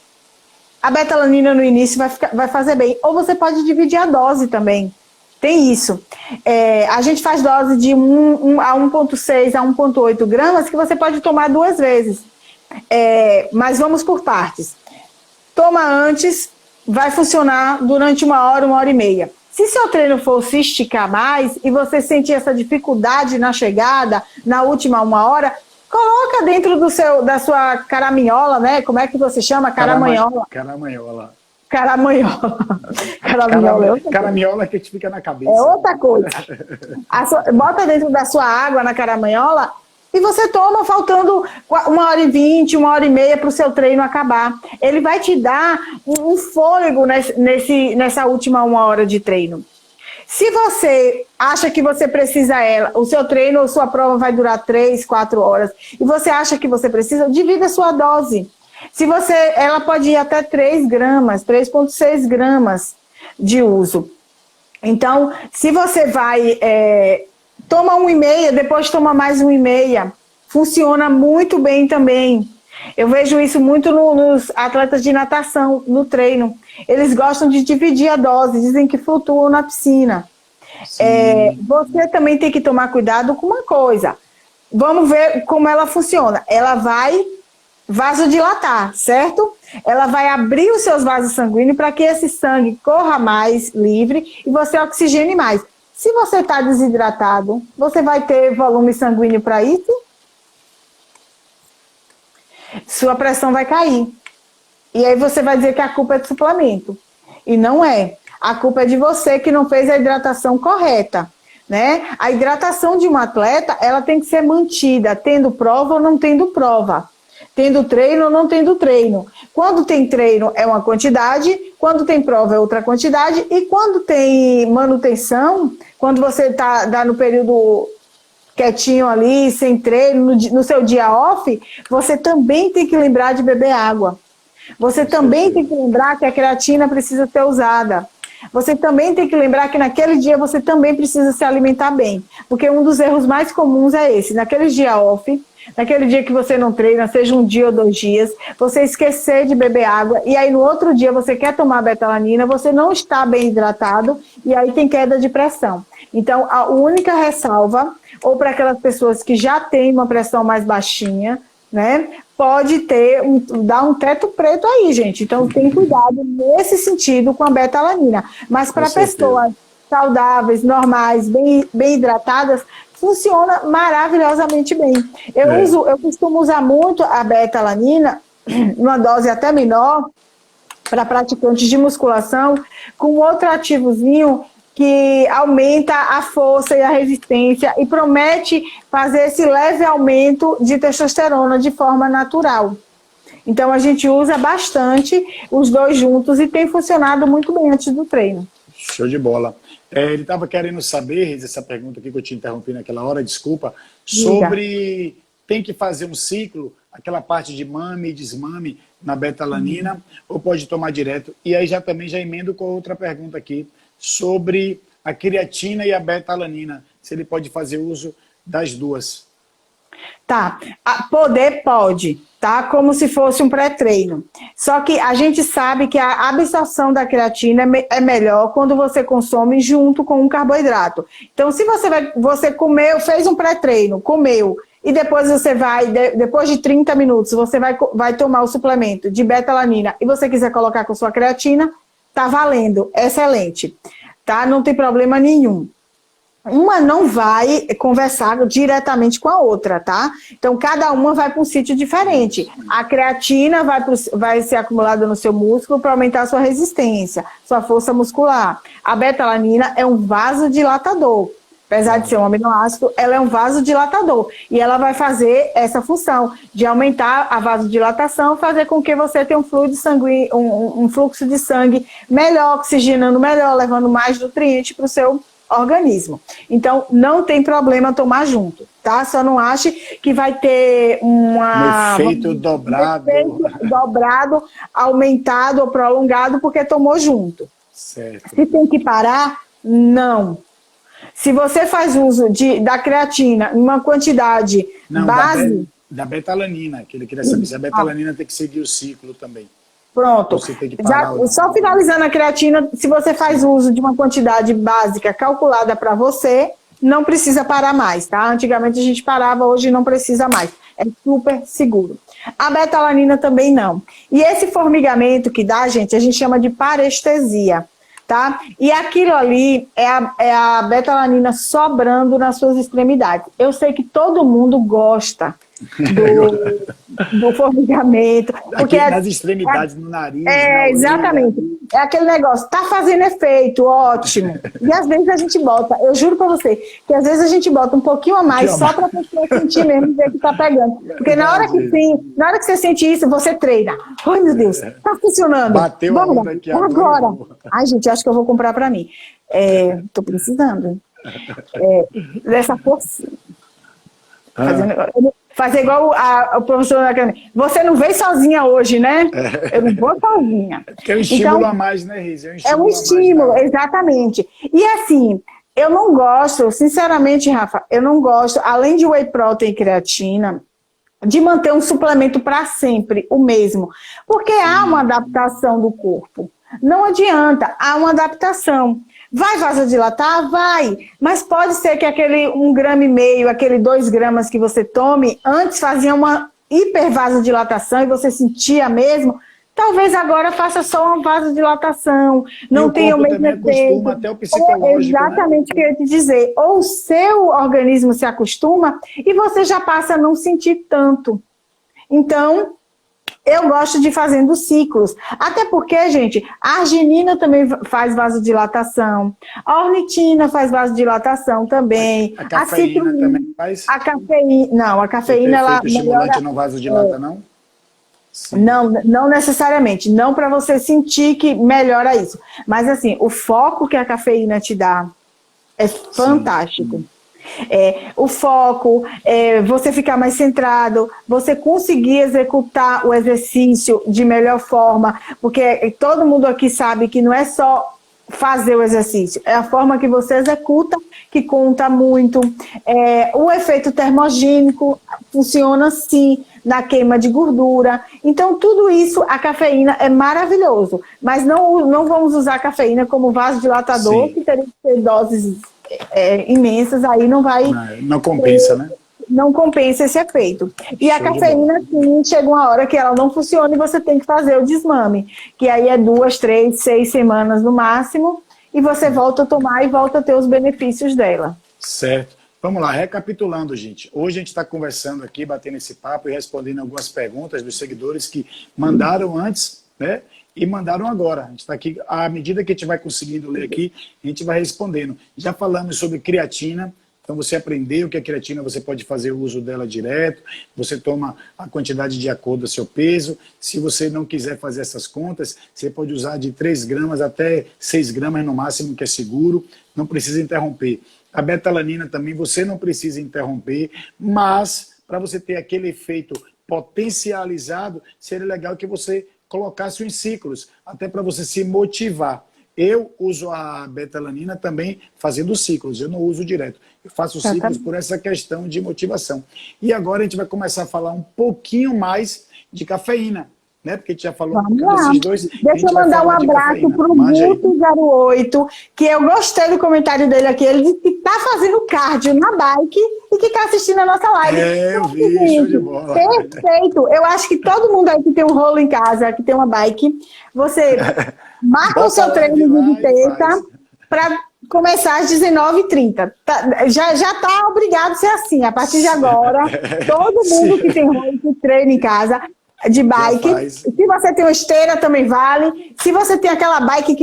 a betalanina no início vai fazer bem. Ou você pode dividir a dose também. Tem isso. A gente faz dose de 1 a 1,6 a 1,8 gramas que você pode tomar 2 vezes. Mas vamos por partes. Toma antes, vai funcionar durante 1 hora, 1 hora e meia. Se seu treino for se esticar mais e você sentir essa dificuldade na chegada, na última 1 hora, coloca dentro da sua caraminhola, né? Como é que você chama? Caramanhola. Caramanhola. Caramanhola que te fica na cabeça. É outra coisa. Bota dentro da sua água na caramanhola E você toma faltando 1h20, 1h30 para o seu treino acabar. Ele vai te dar um fôlego nessa última 1 hora de treino. Se você acha que você precisa o seu treino ou sua prova vai durar 3, 4 horas, e você acha que você precisa, divida a sua dose. Ela pode ir até 3 gramas, 3,6 gramas de uso. Então, se você vai, toma 1,5, depois toma mais 1,5, funciona muito bem também. Eu vejo isso muito nos atletas de natação, no treino. Eles gostam de dividir a dose, dizem que flutuam na piscina. Você também tem que tomar cuidado com uma coisa. Vamos ver como ela funciona. Ela vai vasodilatar, certo? Ela vai abrir os seus vasos sanguíneos para que esse sangue corra mais livre e você oxigene mais. Se você está desidratado, você vai ter volume sanguíneo para isso? Sua pressão vai cair. E aí você vai dizer que a culpa é do suplemento. E não é. A culpa é de você que não fez a hidratação correta, né? A hidratação de um atleta, ela tem que ser mantida, tendo prova ou não tendo prova. Tendo treino ou não tendo treino. Quando tem treino é uma quantidade, quando tem prova é outra quantidade, e quando tem manutenção, quando você está no período quietinho ali, sem treino, no seu dia off, você também tem que lembrar de beber água. Você também tem que lembrar que a creatina precisa ser usada. Você também tem que lembrar que naquele dia você também precisa se alimentar bem. Porque um dos erros mais comuns é esse. Naquele dia off, naquele dia que você não treina, seja um dia ou 2 dias, você esquecer de beber água e aí no outro dia você quer tomar betalanina, você não está bem hidratado e aí tem queda de pressão. Então, a única ressalva, ou para aquelas pessoas que já têm uma pressão mais baixinha, né, pode dar um teto preto aí, gente. Então, tem cuidado nesse sentido com a betalanina. Mas para pessoas saudáveis, normais, bem hidratadas, funciona maravilhosamente bem. Eu costumo usar muito a betalanina, uma dose até menor, para praticantes de musculação, com outro ativozinho que aumenta a força e a resistência e promete fazer esse leve aumento de testosterona de forma natural. Então, a gente usa bastante os dois juntos e tem funcionado muito bem antes do treino. Show de bola. Ele estava querendo saber, essa pergunta aqui que eu te interrompi naquela hora, desculpa, sobre tem que fazer um ciclo, aquela parte de mame e desmame na betalanina, ou pode tomar direto? E aí já emendo com outra pergunta aqui, sobre a creatina e a betalanina, se ele pode fazer uso das duas. Tá, pode, tá? Como se fosse um pré-treino. Só que a gente sabe que a absorção da creatina é melhor quando você consome junto com um carboidrato. Então, se você comeu, fez um pré-treino, comeu, e depois você depois de 30 minutos, você vai tomar o suplemento de betalanina e você quiser colocar com sua creatina, tá valendo, excelente, tá? Não tem problema nenhum. Uma não vai conversar diretamente com a outra, tá? Então, cada uma vai para um sítio diferente. A creatina vai ser acumulada no seu músculo para aumentar a sua resistência, sua força muscular. A betalanina é um vasodilatador. Apesar de ser um aminoácido, ela é um vasodilatador. E ela vai fazer essa função de aumentar a vasodilatação, fazer com que você tenha um fluido sanguíneo, um fluxo de sangue melhor, oxigenando melhor, levando mais nutrientes para o seu organismo. Então, não tem problema tomar junto, tá? Só não ache que vai ter um efeito dobrado. Dobrado, aumentado ou prolongado porque tomou junto. Certo. Se tem que parar, não. Se você faz uso da creatina em uma quantidade base... Da betalanina, que ele queria saber se a betalanina tem que seguir o ciclo também. Pronto. Você tem que parar só finalizando a creatina, se você faz uso de uma quantidade básica calculada para você, não precisa parar mais, tá? Antigamente a gente parava, hoje não precisa mais. É super seguro. A betalanina também não. E esse formigamento que dá, gente, a gente chama de parestesia. Tá? E aquilo ali é a betalanina sobrando nas suas extremidades. Eu sei que todo mundo gosta do formigamento. Porque Aqui nas extremidades, no nariz. Exatamente. É aquele negócio, tá fazendo efeito, ótimo. E às vezes a gente bota, eu juro pra você, que às vezes a gente bota um pouquinho a mais só pra pessoa sentir mesmo, ver que tá pegando. Porque na hora que você sente isso, você treina. Ai, meu Deus, tá funcionando. Bateu a onda aqui agora. Ai, gente, acho que eu vou comprar pra mim. Tô precisando. Dessa força. Fazer igual o professor da academia. Você não veio sozinha hoje, né? Eu não vou sozinha. Que é um estímulo a mais, né, Riz? É um estímulo, exatamente. E assim, eu não gosto, sinceramente, Rafa, eu não gosto, além de whey protein e creatina, de manter um suplemento para sempre, o mesmo. Porque há uma adaptação do corpo. Não adianta, há uma adaptação. Vai vasodilatar? Vai. Mas pode ser que aquele 1,5 grama, aquele 2 gramas que você tome, antes fazia uma hipervasodilatação e você sentia mesmo. Talvez agora faça só uma vasodilatação. Não tenha o mesmo efeito. Até o psicológico, exatamente o que eu ia te dizer. Ou o seu organismo se acostuma e você já passa a não sentir tanto. Então, eu gosto de fazendo ciclos. Até porque, gente, a arginina também faz vasodilatação. A ornitina faz vasodilatação também. A cafeína também faz? A cafeína, não, a cafeína ela o estimulante não vasodilata, não? Sim. Não necessariamente. Não para você sentir que melhora isso. Mas, assim, o foco que a cafeína te dá é fantástico. Sim. O foco, você ficar mais centrado, você conseguir executar o exercício de melhor forma, porque todo mundo aqui sabe que não é só fazer o exercício, é a forma que você executa que conta muito. O efeito termogênico funciona sim na queima de gordura. Então, tudo isso, a cafeína é maravilhoso, mas não vamos usar a cafeína como vasodilatador, que teria que ter doses imensas, aí não vai... Não compensa, né? Não compensa esse efeito. E a cafeína, sim, chega uma hora que ela não funciona e você tem que fazer o desmame, que aí é 2, 3, 6 semanas no máximo, e você volta a tomar e volta a ter os benefícios dela. Certo. Vamos lá, recapitulando, gente. Hoje a gente está conversando aqui, batendo esse papo e respondendo algumas perguntas dos seguidores que mandaram antes, né? E mandaram agora. A gente está aqui, à medida que a gente vai conseguindo ler aqui, a gente vai respondendo. Já falamos sobre creatina, então você aprendeu que a creatina você pode fazer uso dela direto, você toma a quantidade de acordo com o seu peso. Se você não quiser fazer essas contas, você pode usar de 3 gramas até 6 gramas no máximo, que é seguro, não precisa interromper. A betalanina também você não precisa interromper, mas para você ter aquele efeito potencializado, seria legal que você colocasse em ciclos, até para você se motivar. Eu uso a betalanina também fazendo ciclos, eu não uso direto. Eu faço ciclos por essa questão de motivação. E agora a gente vai começar a falar um pouquinho mais de cafeína, né? Porque a gente já falou desses dois. Deixa eu mandar um abraço para o Guto08, que eu gostei do comentário dele aqui. Ele disse que está fazendo cardio na bike e que está assistindo a nossa live. Eu vi, show de bola. Perfeito. Eu acho que todo mundo aí que tem um rolo em casa, que tem uma bike, você marca o seu treino de terça para começar às 19h30. Já está obrigado a ser assim. A partir de agora, todo mundo que tem rolo que treina em casa, de bike, se você tem uma esteira também vale, se você tem aquela bike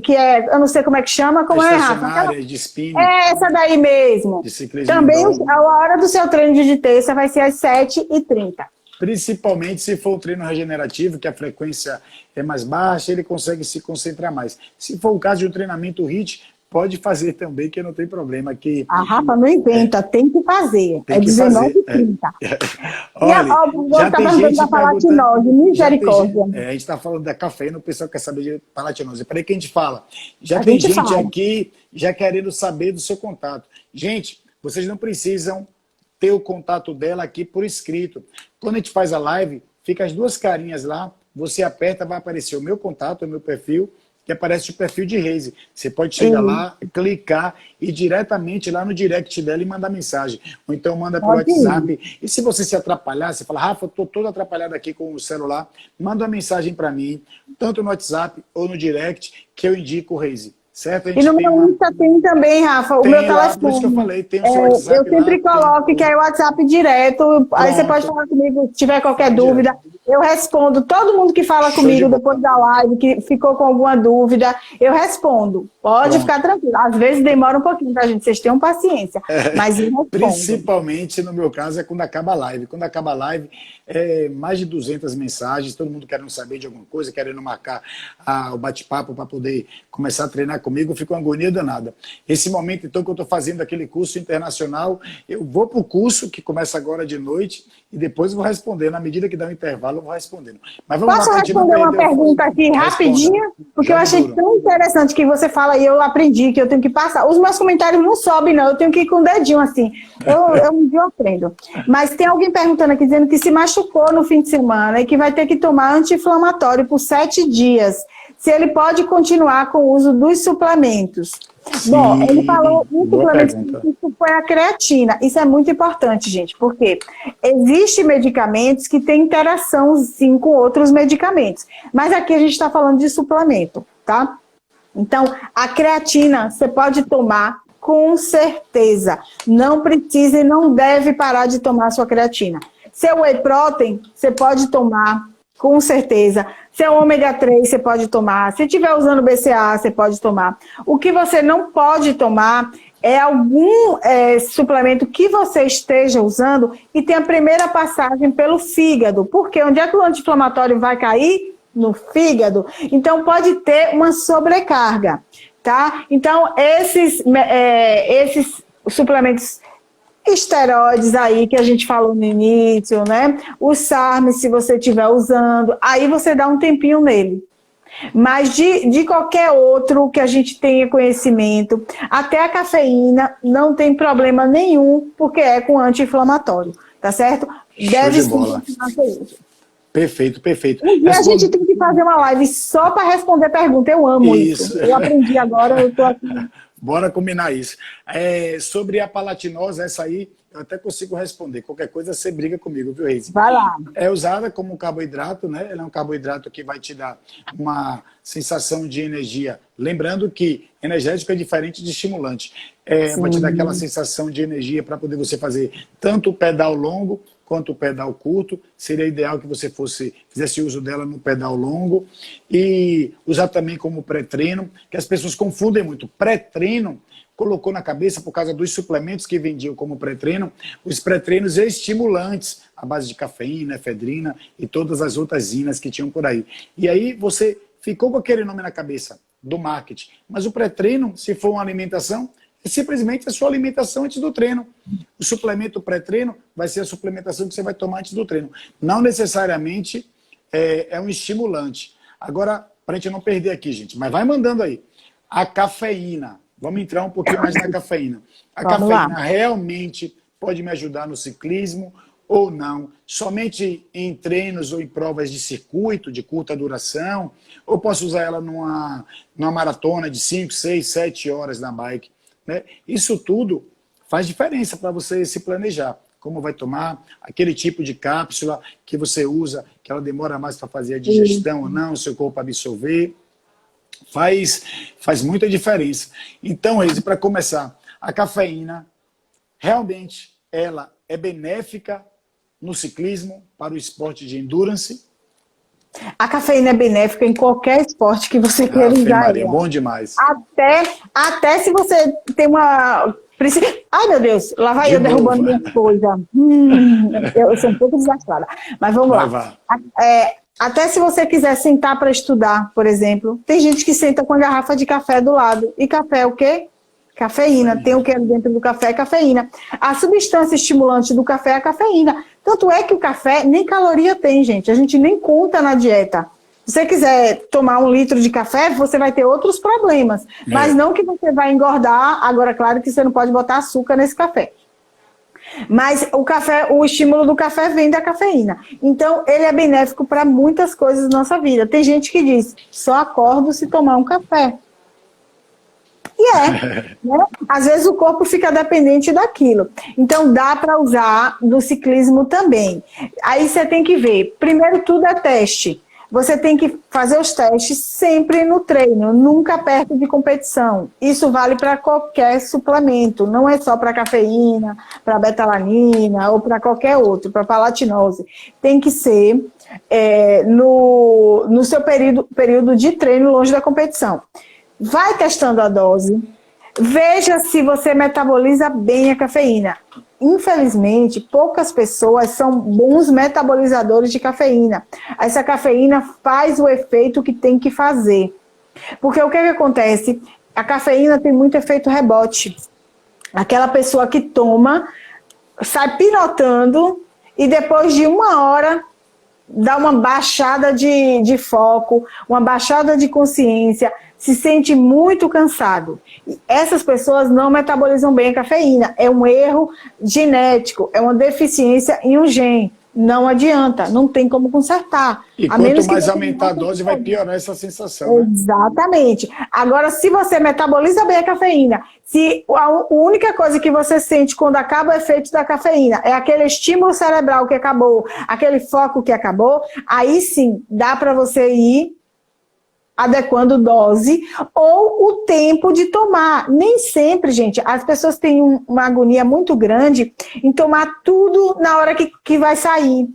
que é, eu não sei como é que chama, como é, Rafa? Aquela... de spinning. Essa daí mesmo. Também a hora do seu treino de terça vai ser às 7h30. Principalmente se for um treino regenerativo, que a frequência é mais baixa, ele consegue se concentrar mais. Se for o caso de um treinamento HIIT, pode fazer também, que não tem problema. Que... A Rafa não inventa, tem que fazer. Tem é 19h30. Olha, já tem gente da palatinose, misericórdia. A gente está falando da cafeína, o pessoal quer saber de palatinose. Peraí que a gente fala. Já tem gente aqui já querendo saber do seu contato. Gente, vocês não precisam ter o contato dela aqui por escrito. Quando a gente faz a live, fica as duas carinhas lá, você aperta, vai aparecer o meu contato, o meu perfil, que aparece o perfil de Reise. Você pode chegar lá, clicar e diretamente lá no direct dela e mandar mensagem. Ou então manda pelo WhatsApp. E se você se atrapalhar, você fala, Rafa, eu estou todo atrapalhado aqui com o celular, manda uma mensagem para mim, tanto no WhatsApp ou no direct, que eu indico o Reise. certo? A E gente no tem meu Insta tem também, Rafa, o meu tem lá, por isso que eu telefone. falei, tem o seu WhatsApp Eu sempre lá, coloco que é o WhatsApp direto, aí você pode pronto, falar comigo se tiver qualquer fala dúvida. direto. Eu respondo. Todo mundo que fala Show de comigo depois bola. da live, que ficou com alguma dúvida, eu respondo. Pode ficar Pronto. tranquilo. Às vezes demora um pouquinho, tá, gente? Vocês tenham paciência, mas eu respondo. Principalmente no meu caso é quando acaba a live. Quando acaba a live, mais de 200 mensagens, todo mundo querendo saber de alguma coisa, querendo marcar o bate-papo para poder começar a treinar comigo, eu fico com agonia danada. Esse momento, então, que eu estou fazendo aquele curso internacional, eu vou para o curso, que começa agora de noite, e depois vou responder. Na medida que dá um intervalo, eu vou respondendo. Mas vamos lá, Posso para a gente não responder uma perder o foco. pergunta aqui Responda. rapidinho? Porque eu Jogue achei duro. tão interessante que você fala e eu aprendi que eu tenho que passar. Os meus comentários não sobem, não. Eu tenho que ir com o dedinho assim. Um dia eu aprendo. Mas tem alguém perguntando aqui, dizendo que se machucou no fim de semana e que vai ter que tomar anti-inflamatório por 7 dias. Se ele pode continuar com o uso dos suplementos. Sim, Bom, ele falou um boa suplemento pergunta. específico, foi a creatina. Isso é muito importante, gente, porque existem medicamentos que têm interação, sim, com outros medicamentos. Mas aqui a gente está falando de suplemento, tá? Então, a creatina você pode tomar com certeza. Não precisa e não deve parar de tomar a sua creatina. Seu whey protein, você pode tomar com certeza. Seu ômega 3 você pode tomar. Se estiver usando BCA, você pode tomar. O que você não pode tomar é algum suplemento que você esteja usando e tem a primeira passagem pelo fígado. Porque onde é que o anti-inflamatório vai cair? No fígado. Então, pode ter uma sobrecarga, tá? Então, esses suplementos esteroides aí que a gente falou no início, né? O SARM, se você estiver usando, aí você dá um tempinho nele. Mas de qualquer outro que a gente tenha conhecimento, até a cafeína não tem problema nenhum, porque é com anti-inflamatório, tá certo? Deve de bola. ser. Perfeito, perfeito. E a gente tem que fazer uma live só para responder pergunta. Eu amo isso. Eu aprendi agora, eu estou aqui. Bora combinar isso. Sobre a palatinose, essa aí eu até consigo responder. Qualquer coisa você briga comigo, viu, Reise? Vai lá. É usada como um carboidrato, né? Ela é um carboidrato que vai te dar uma sensação de energia. Lembrando que energético é diferente de estimulante. Vai te dar aquela sensação de energia para poder você fazer tanto o pedal longo quanto o pedal curto. Seria ideal que você fizesse uso dela no pedal longo e usar também como pré-treino, que as pessoas confundem muito. Pré-treino colocou na cabeça, por causa dos suplementos que vendiam como pré-treino, os pré-treinos estimulantes, à base de cafeína, efedrina e todas as outras inas que tinham por aí. E aí você ficou com aquele nome na cabeça do marketing. Mas o pré-treino, se for uma alimentação, é simplesmente a sua alimentação antes do treino. O suplemento pré-treino vai ser a suplementação que você vai tomar antes do treino. Não necessariamente é um estimulante. Agora, para a gente não perder aqui, gente, mas vai mandando aí. A cafeína. Vamos entrar um pouquinho mais na cafeína. A cafeína realmente pode me ajudar no ciclismo ou não? Somente em treinos ou em provas de circuito, de curta duração? Ou posso usar ela numa maratona de 5, 6, 7 horas na bike? Né? Isso tudo faz diferença para você se planejar. Como vai tomar, aquele tipo de cápsula que você usa, que ela demora mais para fazer a digestão ou não, o seu corpo absorver. Faz muita diferença. Então, Reise, para começar, a cafeína, realmente, ela é benéfica no ciclismo, para o esporte de endurance? A cafeína é benéfica em qualquer esporte que você queira usar. Maria, bom demais. Até se você tem uma... Ai, meu Deus, lá vai eu derrubando minha coisa. Eu sou um pouco desastrada. Mas vamos lá. Até se você quiser sentar para estudar, por exemplo, tem gente que senta com a garrafa de café do lado. E café é o quê? Cafeína. Tem o que dentro do café? É cafeína. A substância estimulante do café é a cafeína. Tanto é que o café nem caloria tem, gente. A gente nem conta na dieta. Se você quiser tomar 1 litro de café, você vai ter outros problemas. Mas não que você vai engordar. Agora, claro que você não pode botar açúcar nesse café. Mas o estímulo do café vem da cafeína. Então, ele é benéfico para muitas coisas da nossa vida. Tem gente que diz, só acordo se tomar um café. E né? Às vezes o corpo fica dependente daquilo. Então, dá para usar no ciclismo também. Aí você tem que ver. Primeiro, tudo é teste. você tem que fazer os testes sempre no treino, nunca perto de competição. Isso vale para qualquer suplemento, não é só para cafeína, para betalanina ou para qualquer outro, para palatinose. Tem que ser no seu período de treino longe da competição. Vai testando a dose, veja se você metaboliza bem a cafeína. Infelizmente, poucas pessoas são bons metabolizadores de cafeína. Essa cafeína faz o efeito que tem que fazer. Porque o que acontece? A cafeína tem muito efeito rebote. Aquela pessoa que toma, sai pinotando e depois de 1 hora dá uma baixada de foco, uma baixada de consciência, se sente muito cansado. Essas pessoas não metabolizam bem a cafeína. É um erro genético, é uma deficiência em um gene. Não adianta, não tem como consertar. E quanto mais aumentar a dose, vai piorar essa sensação. Né? Exatamente. Agora, se você metaboliza bem a cafeína, se a única coisa que você sente quando acaba o efeito da cafeína é aquele estímulo cerebral que acabou, aquele foco que acabou, aí sim, dá para você ir adequando dose ou o tempo de tomar. Nem sempre, gente, as pessoas têm uma agonia muito grande em tomar tudo na hora que vai sair.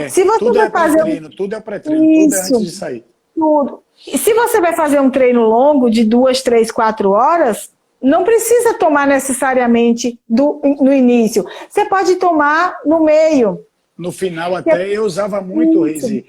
Se você tudo vai fazer pré-treino, tudo é pré-treino, tudo é antes de sair. Tudo. E se você vai fazer um treino longo de 2, 3, 4 horas, não precisa tomar necessariamente no início. Você pode tomar no meio. No final até eu usava muito, Reise,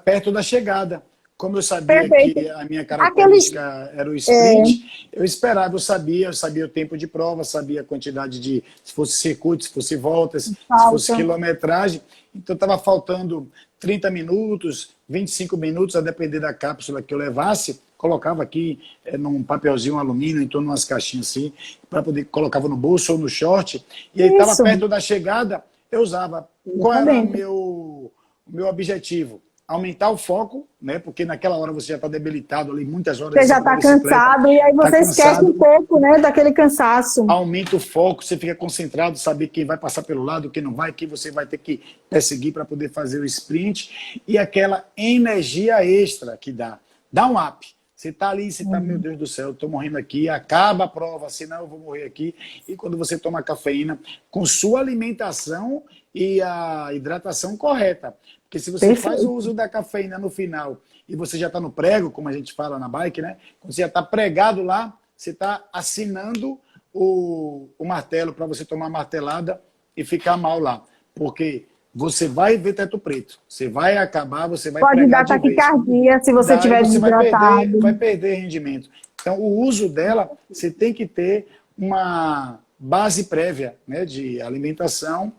perto da chegada. Como eu sabia que a minha característica era o sprint, eu esperava, eu sabia o tempo de prova, sabia a quantidade de, se fosse circuito, se fosse voltas, se fosse quilometragem. Então estava faltando 30 minutos, 25 minutos, a depender da cápsula que eu levasse, colocava aqui num papelzinho alumínio, então umas caixinhas assim, para poder, colocava no bolso ou no short, e aí estava perto da chegada, eu usava. Qual era o meu objetivo? Aumentar o foco, né? Porque naquela hora você já está debilitado ali, muitas horas. Você já está cansado e aí você esquece um pouco, né, daquele cansaço. Aumenta o foco, você fica concentrado, saber quem vai passar pelo lado, quem não vai, quem você vai ter que perseguir para poder fazer o sprint. E aquela energia extra que dá. Dá um up. Você está ali, você está, meu Deus do céu, eu estou morrendo aqui, acaba a prova, senão eu vou morrer aqui. E quando você toma cafeína, com sua alimentação e a hidratação correta. Porque se você faz o uso da cafeína no final e você já está no prego, como a gente fala na bike, né? Quando você já está pregado lá, você está assinando o martelo para você tomar martelada e ficar mal lá. Porque você vai ver teto preto. Você vai acabar, você vai pode dar taquicardia se você estiver desidratado. Vai perder rendimento. Então, o uso dela, você tem que ter uma base prévia, né, de alimentação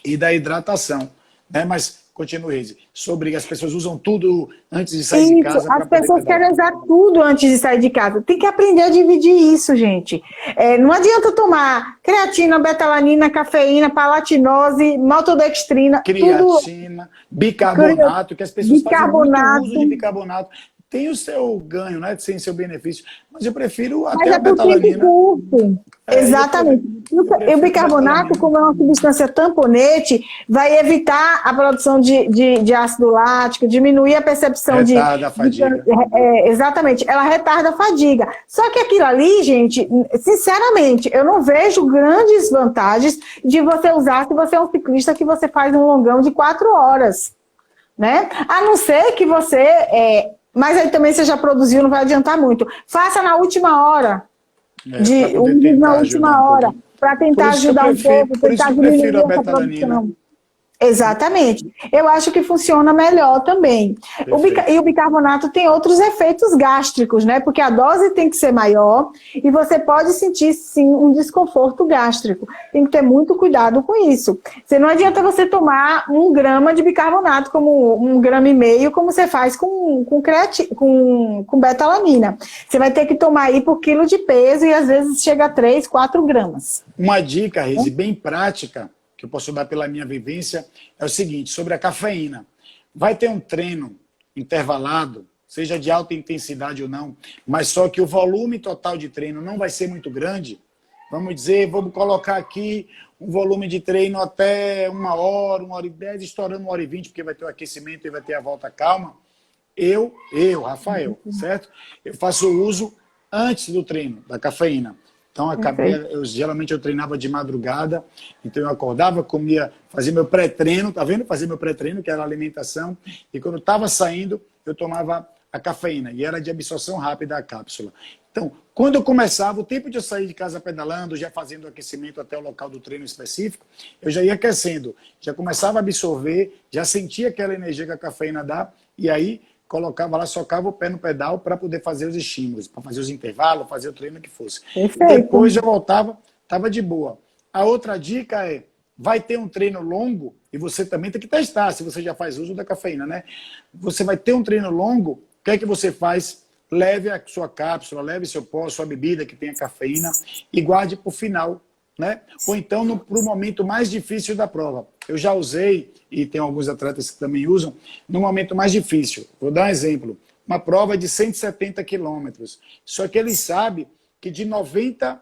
e da hidratação. Né? Mas continue, Reise, sobre as pessoas usam tudo antes de sair de casa. As pessoas querem usar tudo antes de sair de casa. Tem que aprender a dividir isso, gente. Não adianta tomar creatina, betalanina, cafeína, palatinose, maltodextrina. Creatina, bicarbonato, que as pessoas fazem muito uso de bicarbonato. Tem o seu ganho, né? Tem seu benefício. Mas eu prefiro até a betalanina. Exatamente. E o bicarbonato, como é uma substância tamponete, vai evitar a produção de ácido lático, diminuir a percepção retarda a fadiga. Exatamente. Ela retarda a fadiga. Só que aquilo ali, gente, sinceramente, eu não vejo grandes vantagens de você usar se você é um ciclista que você faz um longão de 4 horas. Né? A não ser que você... mas aí também você já produziu, não vai adiantar muito. Faça na última hora. Na última hora. Para tentar ajudar um pouco, tentar diminuir essa produção. Exatamente. Eu acho que funciona melhor também. E o bicarbonato tem outros efeitos gástricos, né? Porque a dose tem que ser maior e você pode sentir, sim, um desconforto gástrico. Tem que ter muito cuidado com isso. Não adianta você tomar 1 grama de bicarbonato, como 1,5 gramas, como você faz com betalanina. Você vai ter que tomar aí por quilo de peso e às vezes chega a 3, 4 gramas. Uma dica, Reise, bem prática, que eu posso dar pela minha vivência, é o seguinte, sobre a cafeína. Vai ter um treino intervalado, seja de alta intensidade ou não, mas só que o volume total de treino não vai ser muito grande, vamos dizer, vamos colocar aqui um volume de treino até 1 hora e 10, estourando 1 hora e 20, porque vai ter o aquecimento e vai ter a volta calma. Eu, Rafael, certo? Eu faço o uso antes do treino, da cafeína. Então, geralmente eu treinava de madrugada, então eu acordava, comia, fazia meu pré-treino, tá vendo? Fazia meu pré-treino, que era a alimentação, e quando eu estava saindo, eu tomava a cafeína, e era de absorção rápida a cápsula. Então, quando eu começava, o tempo de eu sair de casa pedalando, já fazendo o aquecimento até o local do treino específico, eu já ia aquecendo, já começava a absorver, já sentia aquela energia que a cafeína dá, e aí colocava lá, socava o pé no pedal para poder fazer os estímulos, para fazer os intervalos, fazer o treino que fosse. Depois eu voltava, estava de boa. A outra dica é, vai ter um treino longo, e você também tem que testar, se você já faz uso da cafeína, né? Você vai ter um treino longo, o que é que você faz? Leve a sua cápsula, leve seu pó, sua bebida que tenha cafeína e guarde para o final, né? Ou então para o momento mais difícil da prova. Eu já usei, e tem alguns atletas que também usam, no momento mais difícil. Vou dar um exemplo. Uma prova de 170 quilômetros. Só que ele sabe que de 90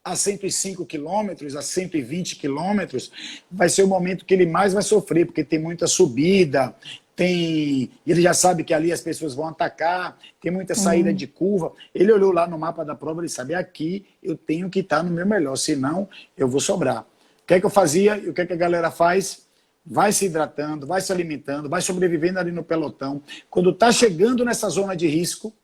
a 105 quilômetros, a 120 quilômetros, vai ser o momento que ele mais vai sofrer, porque tem muita subida, ele já sabe que ali as pessoas vão atacar, tem muita saída de curva. Ele olhou lá no mapa da prova, ele sabe, aqui eu tenho que estar no meu melhor, senão eu vou sobrar. O que é que eu fazia e o que é que a galera faz? Vai se hidratando, vai se alimentando, vai sobrevivendo ali no pelotão. Quando está chegando nessa zona de risco,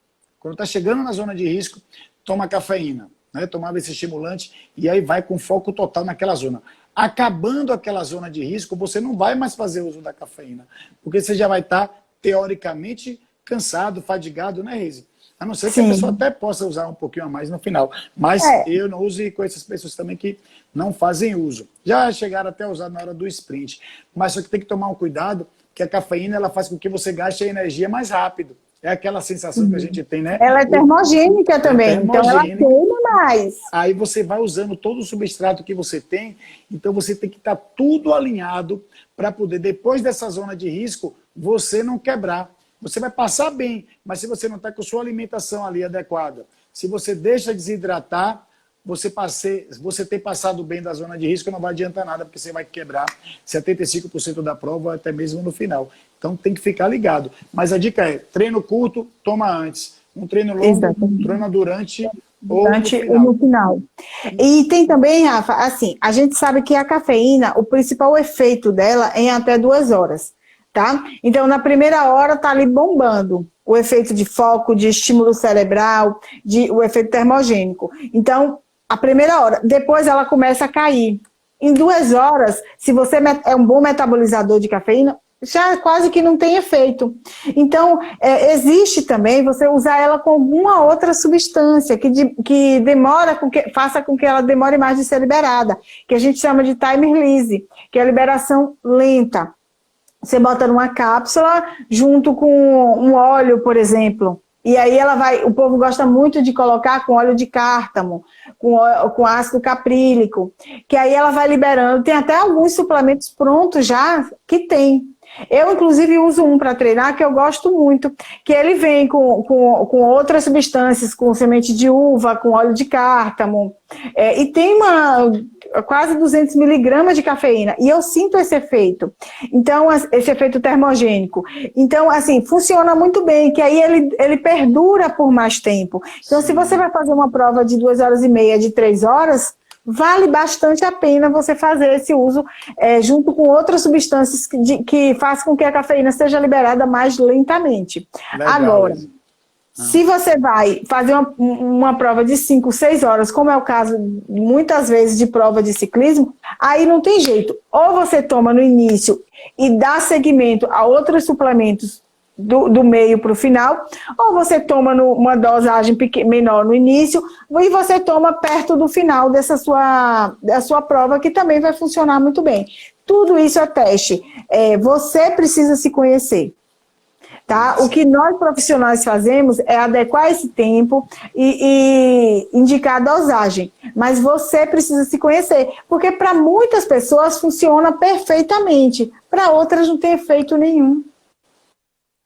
toma cafeína, né? Tomava esse estimulante e aí vai com foco total naquela zona. Acabando aquela zona de risco, você não vai mais fazer uso da cafeína, porque você já vai estar, teoricamente, cansado, fadigado, né, Reise? A não ser que a pessoa até possa usar um pouquinho a mais no final. Mas eu não uso, e com essas pessoas também que não fazem uso. Já chegaram até a usar na hora do sprint. Mas só que tem que tomar um cuidado, que a cafeína ela faz com que você gaste a energia mais rápido. É aquela sensação que a gente tem, né? Ela é termogênica também, então ela queima mais. Aí você vai usando todo o substrato que você tem, então você tem que estar tudo alinhado para poder, depois dessa zona de risco, você não quebrar. Você vai passar bem, mas se você não está com sua alimentação ali adequada, se você deixa desidratar, você ter passado bem da zona de risco não vai adiantar nada, porque você vai quebrar 75% da prova, até mesmo no final. Então tem que ficar ligado. Mas a dica é, treino curto, toma antes. Um treino longo, treina durante ou no final. E tem também, Rafa, assim, a gente sabe que a cafeína, o principal efeito dela é em até 2 horas. Tá? Então, na primeira hora, tá ali bombando o efeito de foco, de estímulo cerebral, o efeito termogênico. Então, a primeira hora, depois ela começa a cair. Em 2 horas, se você é um bom metabolizador de cafeína, já quase que não tem efeito. Então, existe também você usar ela com alguma outra substância que faça com que ela demore mais de ser liberada, que a gente chama de time release, que é a liberação lenta. Você bota numa cápsula junto com um óleo, por exemplo. E aí o povo gosta muito de colocar com óleo de cártamo, com ácido caprílico, que aí ela vai liberando. Tem até alguns suplementos prontos já que tem. Eu, inclusive, uso um para treinar que eu gosto muito, que ele vem com outras substâncias, com semente de uva, com óleo de cártamo, e tem quase 200 miligramas de cafeína, e eu sinto esse efeito. Então, esse efeito termogênico. Então, assim, funciona muito bem, que aí ele perdura por mais tempo. Então, se você vai fazer uma prova de 2 horas e meia, de 3 horas, vale bastante a pena você fazer esse uso junto com outras substâncias que fazem com que a cafeína seja liberada mais lentamente. Legal. Agora, se você vai fazer uma prova de 5, 6 horas, como é o caso muitas vezes de prova de ciclismo, aí não tem jeito. Ou você toma no início e dá seguimento a outros suplementos do meio para o final, ou você toma uma dosagem menor no início e você toma perto do final da sua prova, que também vai funcionar muito bem. Tudo isso é teste. Você precisa se conhecer. Tá? O que nós profissionais fazemos é adequar esse tempo e indicar a dosagem. Mas você precisa se conhecer, porque para muitas pessoas funciona perfeitamente, para outras não tem efeito nenhum.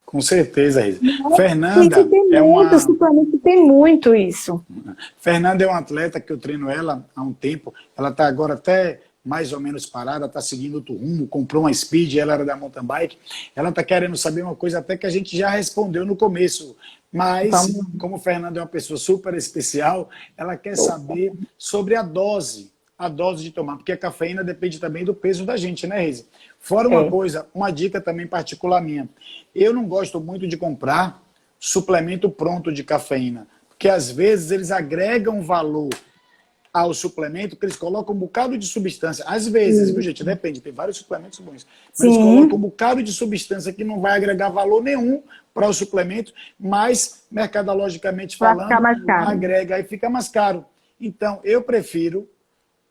Com certeza, Risa. Isso Fernanda tem é muito, uma... suplemento tem muito isso. Fernanda é uma atleta que eu treino ela há um tempo. Ela está agora até mais ou menos parada, está seguindo outro rumo, comprou uma Speed, ela era da mountain bike. Ela está querendo saber uma coisa até que a gente já respondeu no começo. Mas, como a Fernanda é uma pessoa super especial, ela quer saber sobre a dose de tomar, porque a cafeína depende também do peso da gente, né, Reise? Fora uma coisa, uma dica também particular minha. Eu não gosto muito de comprar suplemento pronto de cafeína, porque às vezes eles agregam valor ao suplemento, que eles colocam um bocado de substância. Às vezes, viu, gente? Depende, tem vários suplementos bons. Mas eles colocam um bocado de substância que não vai agregar valor nenhum para o suplemento, mas, mercadologicamente falando, agrega e fica mais caro. Então, eu prefiro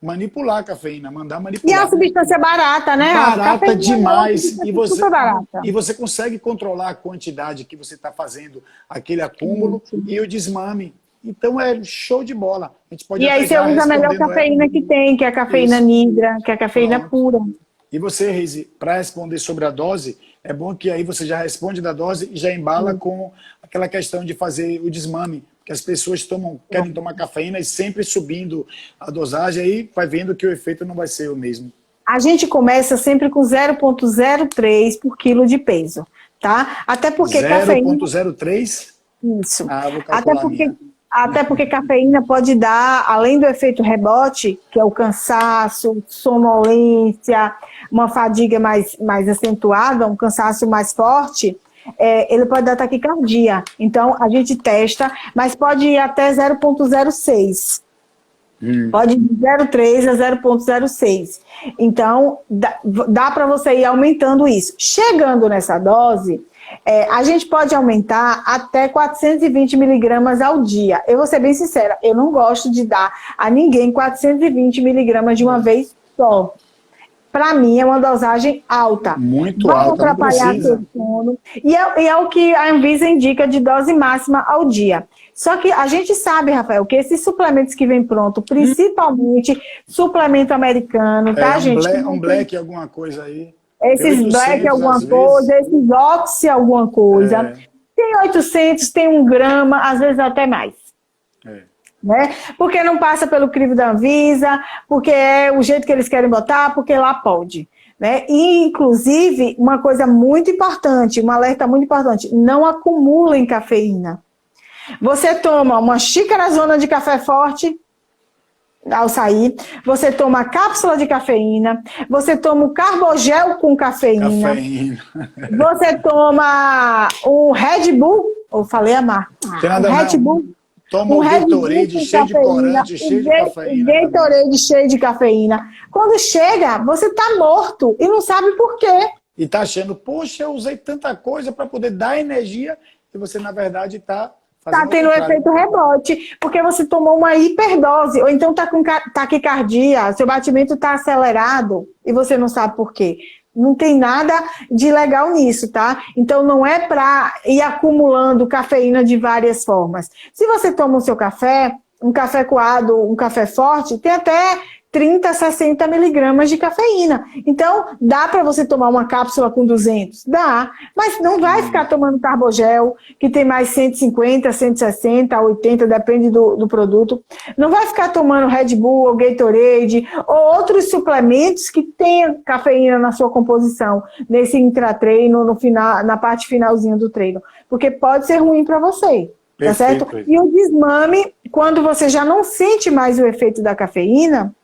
manipular a cafeína, mandar manipular. E a substância barata, né? Barata demais. Barata. E você consegue controlar a quantidade que você está fazendo, aquele acúmulo e o desmame. Então é show de bola. A gente pode e aí você usa a melhor cafeína que tem, que é a cafeína nigra, que é a cafeína pura. E você, Reise, para responder sobre a dose, é bom que aí você já responde da dose e já embala com aquela questão de fazer o desmame. Que as pessoas querem tomar cafeína e sempre subindo a dosagem, aí vai vendo que o efeito não vai ser o mesmo. A gente começa sempre com 0,03 por quilo de peso, tá? Até porque 0,03? Isso. Até porque cafeína pode dar, além do efeito rebote, que é o cansaço, sonolência, uma fadiga mais acentuada, um cansaço mais forte, ele pode dar taquicardia. Então, a gente testa, mas pode ir até 0,06. Pode ir de 0,3 a 0,06. Então, dá para você ir aumentando isso. Chegando nessa dose, a gente pode aumentar até 420 miligramas ao dia. Eu vou ser bem sincera, eu não gosto de dar a ninguém 420 miligramas de uma vez só. Para mim, é uma dosagem alta. Muito vai alta, atrapalhar seu sono. E é o que a Anvisa indica de dose máxima ao dia. Só que a gente sabe, Rafael, que esses suplementos que vêm pronto, principalmente suplemento americano, tá, gente? Um black, alguma coisa aí. Esses black alguma coisa, esses oxy alguma coisa. Tem 800, tem 1 grama, às vezes até mais. Né? Porque não passa pelo crivo da Anvisa, porque é o jeito que eles querem botar, porque lá pode. Né? E, inclusive, uma coisa muito importante, um alerta muito importante, não acumulem cafeína. Você toma uma xícarazona de café forte ao sair, você toma cápsula de cafeína, você toma o carbogel com cafeína. Você toma um Red Bull, eu falei a marca, Red Bull. Toma um Gatorade cheio de corante, cheio de cafeína. Gatorade cheio de cafeína. Quando chega, você tá morto e não sabe por quê. E tá achando, poxa, eu usei tanta coisa para poder dar energia e você, na verdade, tá tendo um efeito rebote, porque você tomou uma hiperdose, ou então tá com taquicardia, seu batimento tá acelerado e você não sabe por quê. Não tem nada de legal nisso, tá? Então não é para ir acumulando cafeína de várias formas. Se você toma o seu café, um café coado, um café forte, tem até 30, 60 miligramas de cafeína. Então, dá para você tomar uma cápsula com 200? Dá. Mas não vai ficar tomando carbogel, que tem mais 150, 160, 80, depende do produto. Não vai ficar tomando Red Bull ou Gatorade ou outros suplementos que tenham cafeína na sua composição, nesse intratreino, no final, na parte finalzinha do treino. Porque pode ser ruim para você. Tá certo? E o desmame, quando você já não sente mais o efeito da cafeína,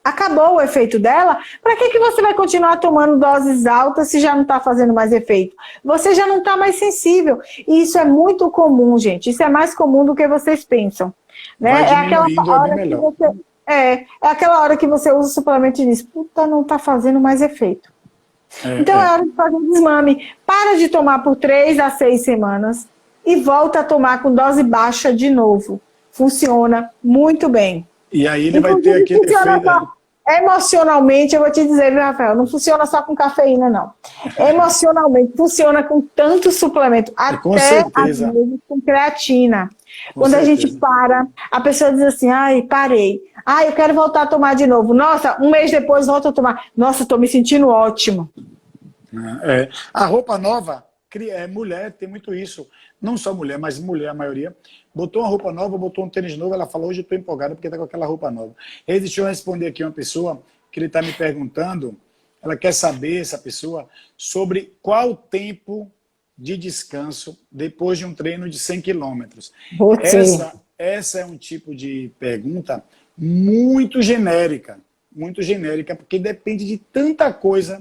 acabou o efeito dela, para que você vai continuar tomando doses altas se já não está fazendo mais efeito? Você já não está mais sensível. E isso é muito comum, gente. Isso é mais comum do que vocês pensam. Né? É aquela hora que você usa o suplemento e diz, puta, não está fazendo mais efeito. Então é hora de fazer um desmame. Para de tomar por 3 a 6 semanas e volta a tomar com dose baixa de novo. Funciona muito bem. E aí ele vai ter aquele efeito. Emocionalmente, eu vou te dizer, viu, Rafael, não funciona só com cafeína, não. Emocionalmente, funciona com tanto suplemento, até às vezes com creatina. Quando a gente para, a pessoa diz assim, ai, parei. Ai, eu quero voltar a tomar de novo. Nossa, um mês depois volto a tomar. Nossa, estou me sentindo ótimo. A roupa nova mulher tem muito isso. Não só mulher, mas mulher, a maioria. Botou uma roupa nova, botou um tênis novo, ela falou, hoje eu estou empolgada porque está com aquela roupa nova. Deixa eu responder aqui uma pessoa que ele está me perguntando, ela quer saber, essa pessoa, sobre qual o tempo de descanso depois de um treino de 100 quilômetros. Essa é um tipo de pergunta muito genérica, porque depende de tanta coisa,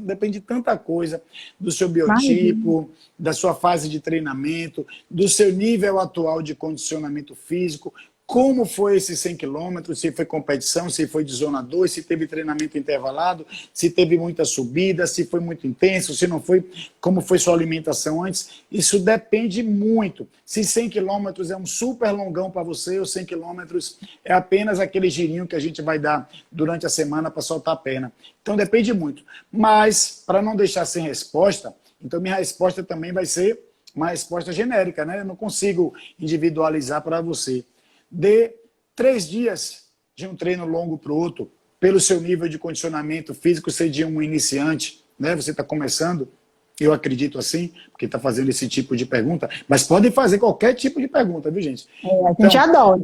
do seu biotipo, da sua fase de treinamento, do seu nível atual de condicionamento físico, como foi esses 100 quilômetros, se foi competição, se foi de zona 2, se teve treinamento intervalado, se teve muita subida, se foi muito intenso, se não foi, como foi sua alimentação antes. Isso depende muito. Se 100 quilômetros é um super longão para você, ou 100 quilômetros é apenas aquele girinho que a gente vai dar durante a semana para soltar a perna. Então depende muito. Mas, para não deixar sem resposta, então minha resposta também vai ser uma resposta genérica, né? Eu não consigo individualizar para você. Dê 3 dias de um treino longo para o outro, pelo seu nível de condicionamento físico, ser de um iniciante, né? Você está começando, eu acredito assim, porque está fazendo esse tipo de pergunta, mas podem fazer qualquer tipo de pergunta, viu, gente? A gente adora.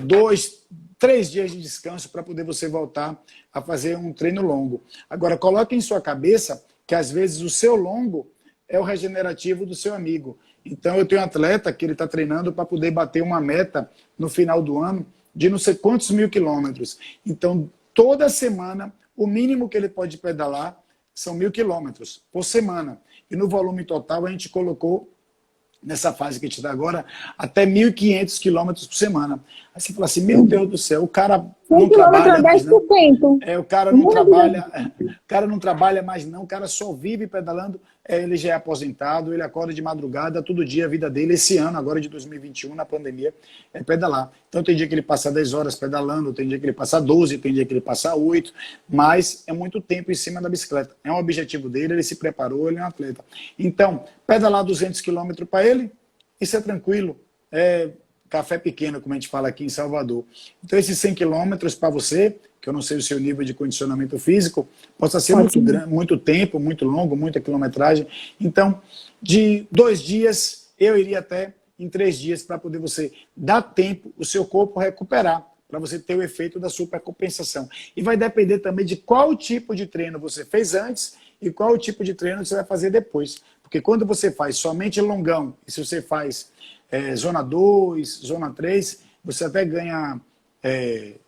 2, 3 dias de descanso para poder você voltar a fazer um treino longo. Agora, coloque em sua cabeça que às vezes o seu longo é o regenerativo do seu amigo. Então, eu tenho um atleta que ele está treinando para poder bater uma meta no final do ano de não sei quantos 1000 quilômetros. Então, toda semana, o mínimo que ele pode pedalar são 1000 quilômetros por semana. E no volume total, a gente colocou, nessa fase que a gente está agora, até 1.500 quilômetros por semana. Aí você fala assim, meu Deus do céu, o cara não trabalha mais não. O cara não trabalha mais não, o cara só vive pedalando, ele já é aposentado, ele acorda de madrugada, todo dia a vida dele, esse ano, agora de 2021, na pandemia, é pedalar. Então tem dia que ele passa 10 horas pedalando, tem dia que ele passa 12, tem dia que ele passa 8, mas é muito tempo em cima da bicicleta. É um objetivo dele, ele se preparou, ele é um atleta. Então, pedalar 200 quilômetros para ele, isso é tranquilo, é café pequeno, como a gente fala aqui em Salvador. Então, esses 100 quilômetros para você, que eu não sei o seu nível de condicionamento físico, possa ser muito grande, muito tempo, muito longo, muita quilometragem. Então, de 2 dias, eu iria até em 3 dias para poder você dar tempo, o seu corpo recuperar, para você ter o efeito da supercompensação. E vai depender também de qual tipo de treino você fez antes e qual tipo de treino você vai fazer depois. Porque quando você faz somente longão, e se você faz zona 2, zona 3, você até ganha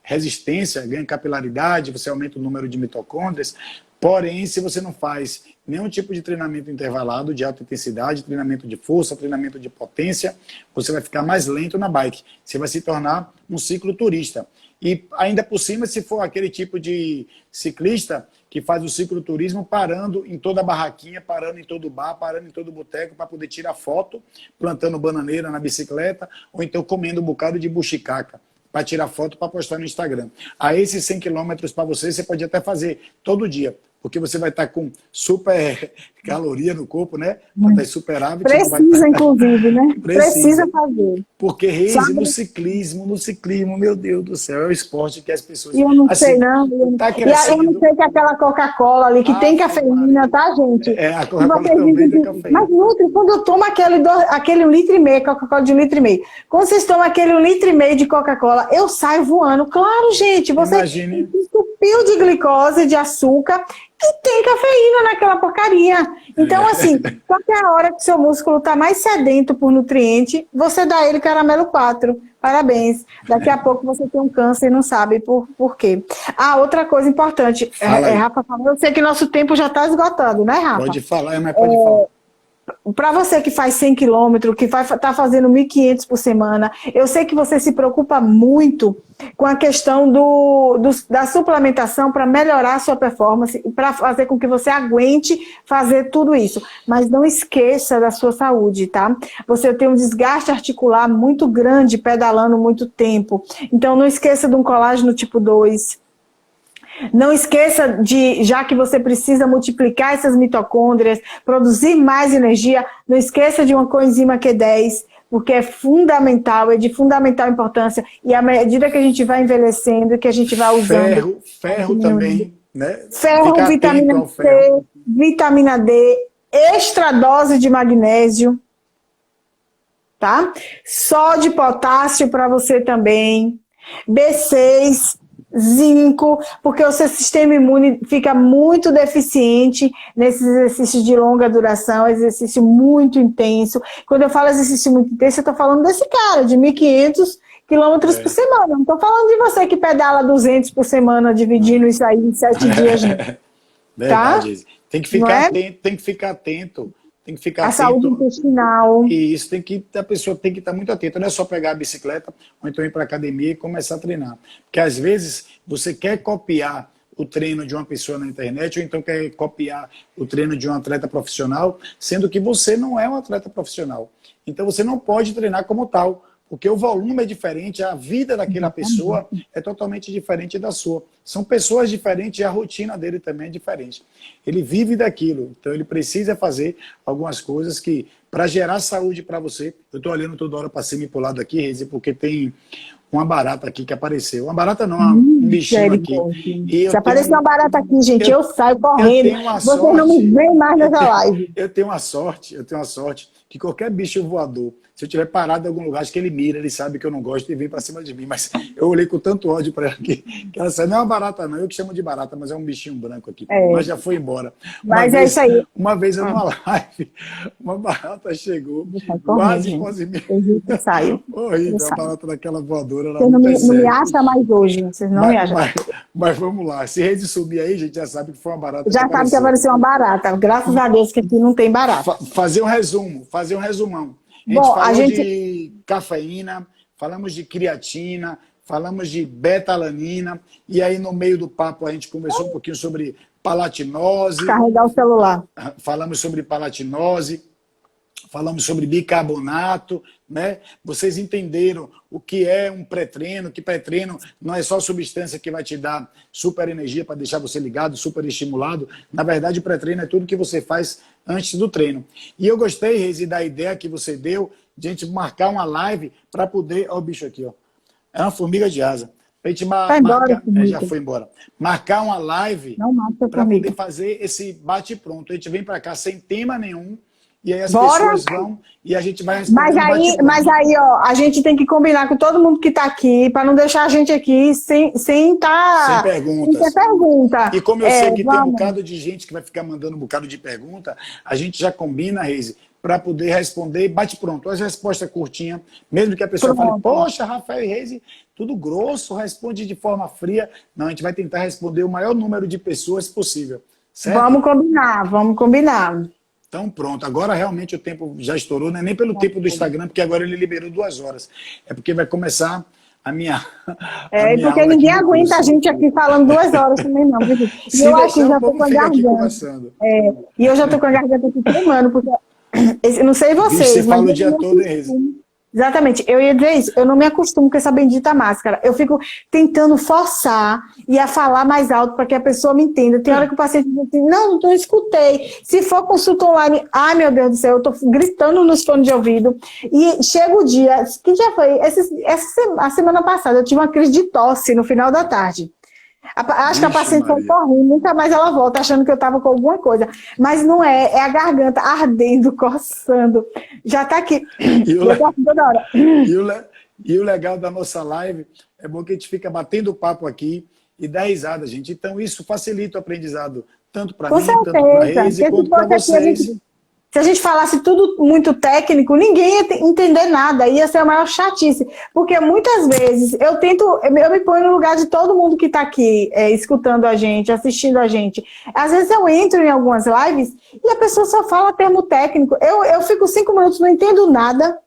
resistência, ganha capilaridade, você aumenta o número de mitocôndrias. Porém, se você não faz nenhum tipo de treinamento intervalado, de alta intensidade, treinamento de força, treinamento de potência, você vai ficar mais lento na bike. Você vai se tornar um cicloturista. E ainda por cima, se for aquele tipo de ciclista que faz o cicloturismo parando em toda a barraquinha, parando em todo bar, parando em todo boteco para poder tirar foto, plantando bananeira na bicicleta, ou então comendo um bocado de buchicaca para tirar foto para postar no Instagram. A esses 100 quilômetros para você pode até fazer todo dia, porque você vai estar com super caloria no corpo, né? Vai estar superávit. Precisa, inclusive, né? Precisa fazer. Porque Reise, no ciclismo, meu Deus do céu, é o esporte que as pessoas... E eu não sei não. Tá e eu não sei que aquela Coca-Cola ali, que tem cafeína, tá, gente? A Coca-Cola também tem cafeína. Mas, Nutri, quando eu tomo aquele 1,5 litro, Coca-Cola de 1,5 litro, quando vocês tomam aquele 1,5 litro de Coca-Cola, eu saio voando. Claro, gente, você entupiu de glicose, de açúcar, e tem cafeína naquela porcaria. Então, assim, qualquer hora que seu músculo está mais sedento por nutriente, você dá ele caramelo 4. Parabéns. Daqui a pouco você tem um câncer e não sabe por quê. Outra coisa importante. Rafa, eu sei que nosso tempo já está esgotando, né, Rafa? Pode falar, mas pode falar. Para você que faz 100 quilômetros, que está fazendo 1.500 por semana, eu sei que você se preocupa muito com a questão da suplementação para melhorar a sua performance e para fazer com que você aguente fazer tudo isso. Mas não esqueça da sua saúde, tá? Você tem um desgaste articular muito grande pedalando muito tempo. Então não esqueça de um colágeno tipo 2. Não esqueça já que você precisa multiplicar essas mitocôndrias, produzir mais energia, não esqueça de uma coenzima Q10, porque é fundamental, é de fundamental importância. E à medida que a gente vai envelhecendo, que a gente vai usando... Ferro também, né? Ferro, vitamina C, vitamina D, extra dose de magnésio, tá? Só de potássio para você também. B6, zinco, porque o seu sistema imune fica muito deficiente nesses exercícios de longa duração, exercício muito intenso. Quando eu falo exercício muito intenso, eu estou falando desse cara, de 1.500 quilômetros por semana. Não estou falando de você que pedala 200 por semana, dividindo isso aí em 7 dias. Não. Verdade. Tá? Tem que ficar atento, tem que ficar atento. Tem que ficar atento. Saúde intestinal. E isso a pessoa tem que estar muito atenta. Não é só pegar a bicicleta ou então ir para a academia e começar a treinar. Porque às vezes você quer copiar o treino de uma pessoa na internet ou então quer copiar o treino de um atleta profissional, sendo que você não é um atleta profissional. Então você não pode treinar como tal. Porque o volume é diferente, a vida daquela pessoa é totalmente diferente da sua. São pessoas diferentes e a rotina dele também é diferente. Ele vive daquilo, então ele precisa fazer algumas coisas que, para gerar saúde para você, eu estou olhando toda hora para cima e para o lado aqui, Rezi, porque tem uma barata aqui que apareceu. Uma barata não, um bichinho aqui. E se aparecer uma barata aqui, gente, eu saio correndo. Vocês não me veem mais nessa live. Eu tenho uma sorte que qualquer bicho voador, se eu estiver parado em algum lugar, acho que ele mira, ele sabe que eu não gosto e vem para cima de mim. Mas eu olhei com tanto ódio para ela que ela saiu. Não é uma barata, não. Eu que chamo de barata, mas é um bichinho branco aqui. Mas já foi embora. Mas é isso aí. Uma vez eu numa live, uma barata chegou, quase me... Saiu. Horrível, a barata daquela voadora. Você não me acha mais hoje. Vocês não me acham. Mas vamos lá. Se Rede subir aí, a gente já sabe que foi uma barata. Já sabe que apareceu uma barata. Graças a Deus que aqui não tem barata. Fazer um resumão. A gente falou de cafeína, falamos de creatina, falamos de beta-alanina, e aí no meio do papo a gente conversou um pouquinho sobre palatinose. Carregar o celular. Falamos sobre palatinose, falamos sobre bicarbonato, né? Vocês entenderam o que é um pré-treino, que pré-treino não é só substância que vai te dar super energia para deixar você ligado, super estimulado. Na verdade, o pré-treino é tudo que você faz antes do treino. E eu gostei, Rezi, da ideia que você deu de a gente marcar uma live para poder... Olha o bicho aqui, ó. É uma formiga de asa. A gente já foi embora. Marcar uma live para poder fazer esse bate-pronto. A gente vem para cá sem tema nenhum, e aí as pessoas vão e a gente vai responder. Mas aí, ó, a gente tem que combinar com todo mundo que está aqui, para não deixar a gente aqui sem pergunta. E como eu sei que tem um bocado de gente que vai ficar mandando um bocado de pergunta, a gente já combina, Reise, para poder responder bate pronto. As respostas curtinhas, mesmo que a pessoa fale, poxa, Rafael e Reise, tudo grosso, responde de forma fria. Não, a gente vai tentar responder o maior número de pessoas possível. Certo? Vamos combinar. Então pronto, agora realmente o tempo já estourou, não é nem pelo tempo do Instagram, porque agora ele liberou 2 horas. É porque vai começar a minha... porque ninguém aguenta a gente aqui falando 2 horas também não. Se eu acho que já estou com a garganta. E eu já estou com a garganta aqui tremando, porque... Não sei vocês, você fala o dia todo, hein? Exatamente, eu ia dizer isso, eu não me acostumo com essa bendita máscara, eu fico tentando forçar e a falar mais alto para que a pessoa me entenda. Tem hora que o paciente diz assim, não escutei. Se for consulta online, ai meu Deus do céu, eu estou gritando nos fones de ouvido, e chega o dia, que já foi, a semana passada eu tive uma crise de tosse no final da tarde. Acho que a paciente foi correndo, nunca mais ela volta achando que eu estava com alguma coisa. Mas não é a garganta ardendo, coçando. Já está aqui. Toda hora. E o legal da nossa live é bom que a gente fica batendo papo aqui e dá risada, gente. Então isso facilita o aprendizado, tanto para mim, tanto para a Reise, quanto para vocês. Se a gente falasse tudo muito técnico, ninguém ia entender nada, ia ser a maior chatice. Porque muitas vezes eu me ponho no lugar de todo mundo que está aqui escutando a gente, assistindo a gente. Às vezes eu entro em algumas lives e a pessoa só fala termo técnico. Eu fico 5 minutos, não entendo nada.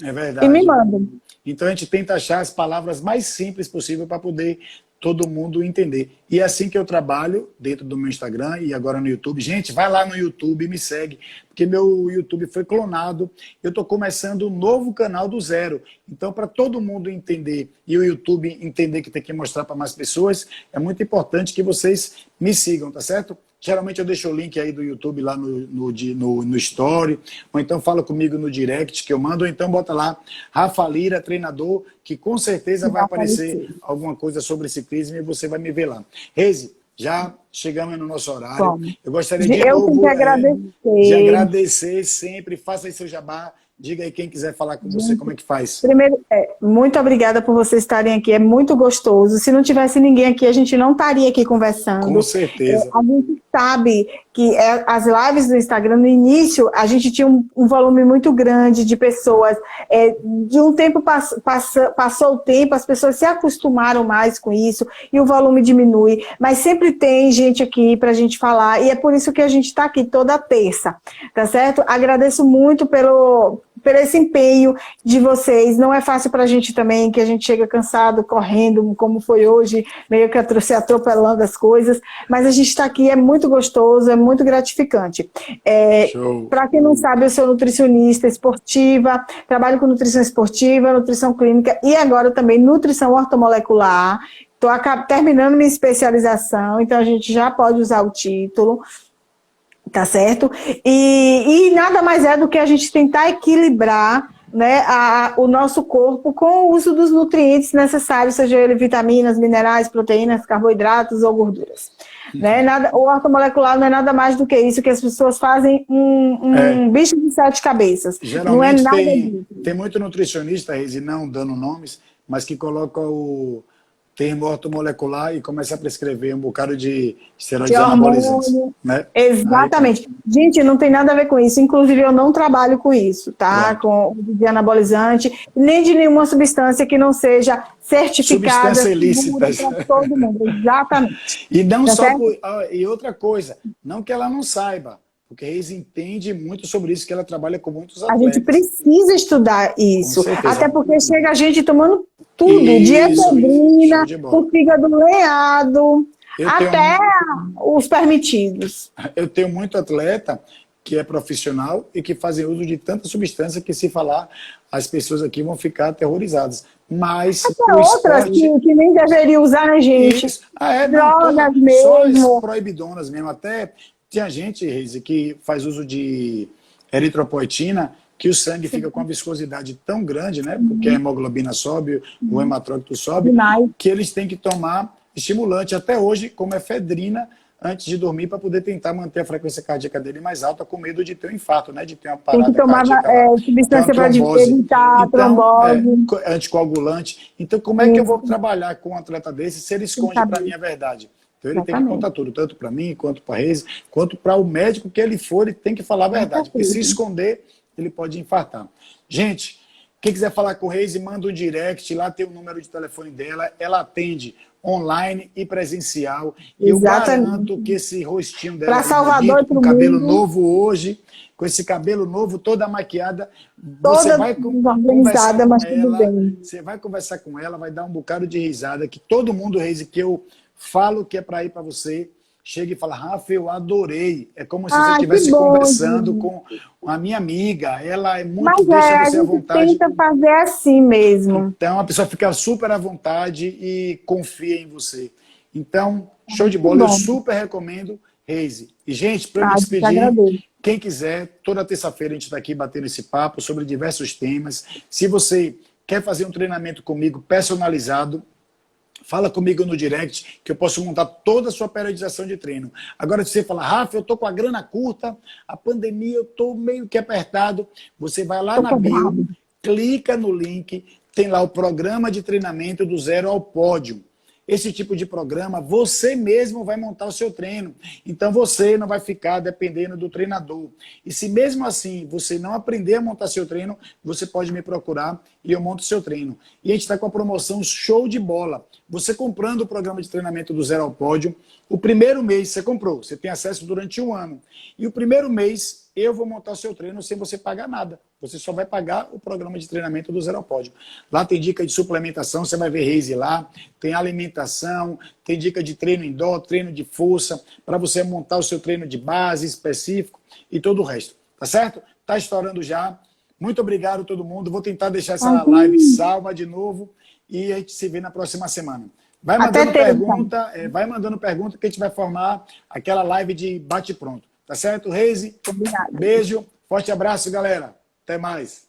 É verdade. E me mandam. Então a gente tenta achar as palavras mais simples possível para poder todo mundo entender. E é assim que eu trabalho dentro do meu Instagram e agora no YouTube. Gente, vai lá no YouTube e me segue, porque meu YouTube foi clonado. Eu estou começando um novo canal do zero. Então, para todo mundo entender e o YouTube entender que tem que mostrar para mais pessoas, é muito importante que vocês me sigam, tá certo? Geralmente eu deixo o link aí do YouTube lá no Story, ou então fala comigo no direct que eu mando, ou então bota lá Rafa Lira, treinador, que com certeza vai aparecer alguma coisa sobre ciclismo e você vai me ver lá. Reise, Já chegamos no nosso horário. Bom, Eu gostaria de eu tenho novo que agradecer. de agradecer sempre. Faça aí seu jabá. Diga aí quem quiser falar com você, como é que faz. Primeiro, muito obrigada por vocês estarem aqui, é muito gostoso. Se não tivesse ninguém aqui, a gente não estaria aqui conversando. Com certeza. A gente sabe que as lives do Instagram, no início, a gente tinha um volume muito grande de pessoas. De um tempo passou o tempo, as pessoas se acostumaram mais com isso e o volume diminui. Mas sempre tem gente aqui para a gente falar e é por isso que a gente está aqui toda terça, tá certo? Agradeço muito pelo esse empenho de vocês. Não é fácil para a gente também, que a gente chega cansado, correndo, como foi hoje, meio que se atropelando as coisas, mas a gente está aqui, é muito gostoso, é muito gratificante. Para quem não sabe, eu sou nutricionista esportiva, trabalho com nutrição esportiva, nutrição clínica e agora também nutrição ortomolecular. Estou terminando minha especialização, então a gente já pode usar o título. Tá certo? E nada mais é do que a gente tentar equilibrar, né, o nosso corpo com o uso dos nutrientes necessários, seja ele vitaminas, minerais, proteínas, carboidratos ou gorduras. Né? O ortomolecular não é nada mais do que isso, que as pessoas fazem um bicho de 7 cabeças. Geralmente não é nada disso. Tem muito nutricionista, Reise, não dando nomes, mas que coloca o termo ortomolecular e começa a prescrever um bocado de esteroides anabolizantes. Né? Exatamente. Gente, não tem nada a ver com isso. Inclusive, eu não trabalho com isso, tá? Com de anabolizante, nem de nenhuma substância que não seja certificada. Substância ilícita. Para todo mundo. Exatamente. E não tá só certo? E outra coisa, não que ela não saiba, porque a Reise entende muito sobre isso, que ela trabalha com muitos atletas. A gente precisa estudar isso. Até porque chega a gente tomando tudo, Isso, de efedrina, o fígado lenhado, até os permitidos. Eu tenho muito atleta que é profissional e que fazem uso de tanta substância que, se falar, as pessoas aqui vão ficar aterrorizadas. Mas até outras esporte... que nem deveriam usar, né, gente? Drogas mesmo. Só as proibidonas mesmo. Até tinha gente, Reise, que faz uso de eritropoetina, que o sangue fica com uma viscosidade tão grande, né? Porque a hemoglobina sobe, o hematócrito sobe, que eles têm que tomar estimulante até hoje, como efedrina, antes de dormir, para poder tentar manter a frequência cardíaca dele mais alta, com medo de ter um infarto, né? De ter uma parada tem que tomar substância para evitar a trombose. Anticoagulante. Então, como é que eu vou trabalhar com um atleta desse se ele esconde para mim a verdade? Então, ele tem que contar tudo, tanto para mim, quanto para a Reise, quanto para o médico que ele for, ele tem que falar a verdade. Porque se esconder, ele pode infartar. Gente, quem quiser falar com o Reise, manda um direct, lá tem o número de telefone dela, ela atende online e presencial. E eu garanto que esse rostinho dela pra Salvador, com cabelo novo hoje, com esse cabelo novo, toda maquiada, você vai conversar com ela, você vai conversar com ela, vai dar um bocado de risada, que todo mundo, Reise, que eu falo que é para ir para você, chega e fala, Rafa, eu adorei. É como se você estivesse conversando com a minha amiga. Ela é muito, deixa você à vontade. A gente tenta fazer assim mesmo. Então, a pessoa fica super à vontade e confia em você. Então, show de bola. Eu super recomendo, Reise. E, gente, para eu me despedir, quem quiser, toda terça-feira a gente está aqui batendo esse papo sobre diversos temas. Se você quer fazer um treinamento comigo personalizado, fala comigo no direct, que eu posso montar toda a sua periodização de treino. Agora, se você falar, Rafa, eu estou com a grana curta, a pandemia, eu estou meio que apertado, você vai lá na bio, clica no link, tem lá o programa de treinamento do zero ao pódio. Esse tipo de programa, você mesmo vai montar o seu treino. Então, você não vai ficar dependendo do treinador. E se mesmo assim você não aprender a montar seu treino, você pode me procurar e eu monto o seu treino. E a gente está com a promoção show de bola. Você comprando o programa de treinamento do zero ao pódio, o primeiro mês você comprou, você tem acesso durante 1 ano. E o primeiro mês eu vou montar o seu treino sem você pagar nada. Você só vai pagar o programa de treinamento do zero ao pódio. Lá tem dica de suplementação, você vai ver Reise lá, tem alimentação, tem dica de treino indoor, treino de força, para você montar o seu treino de base específico e todo o resto. Tá certo? Tá estourando já. Muito obrigado a todo mundo. Vou tentar deixar essa live salva de novo e a gente se vê na próxima semana. Vai mandando pergunta que a gente vai formar aquela live de bate-pronto. Tá certo, Reise? Obrigada. Beijo, forte abraço, galera. Até mais.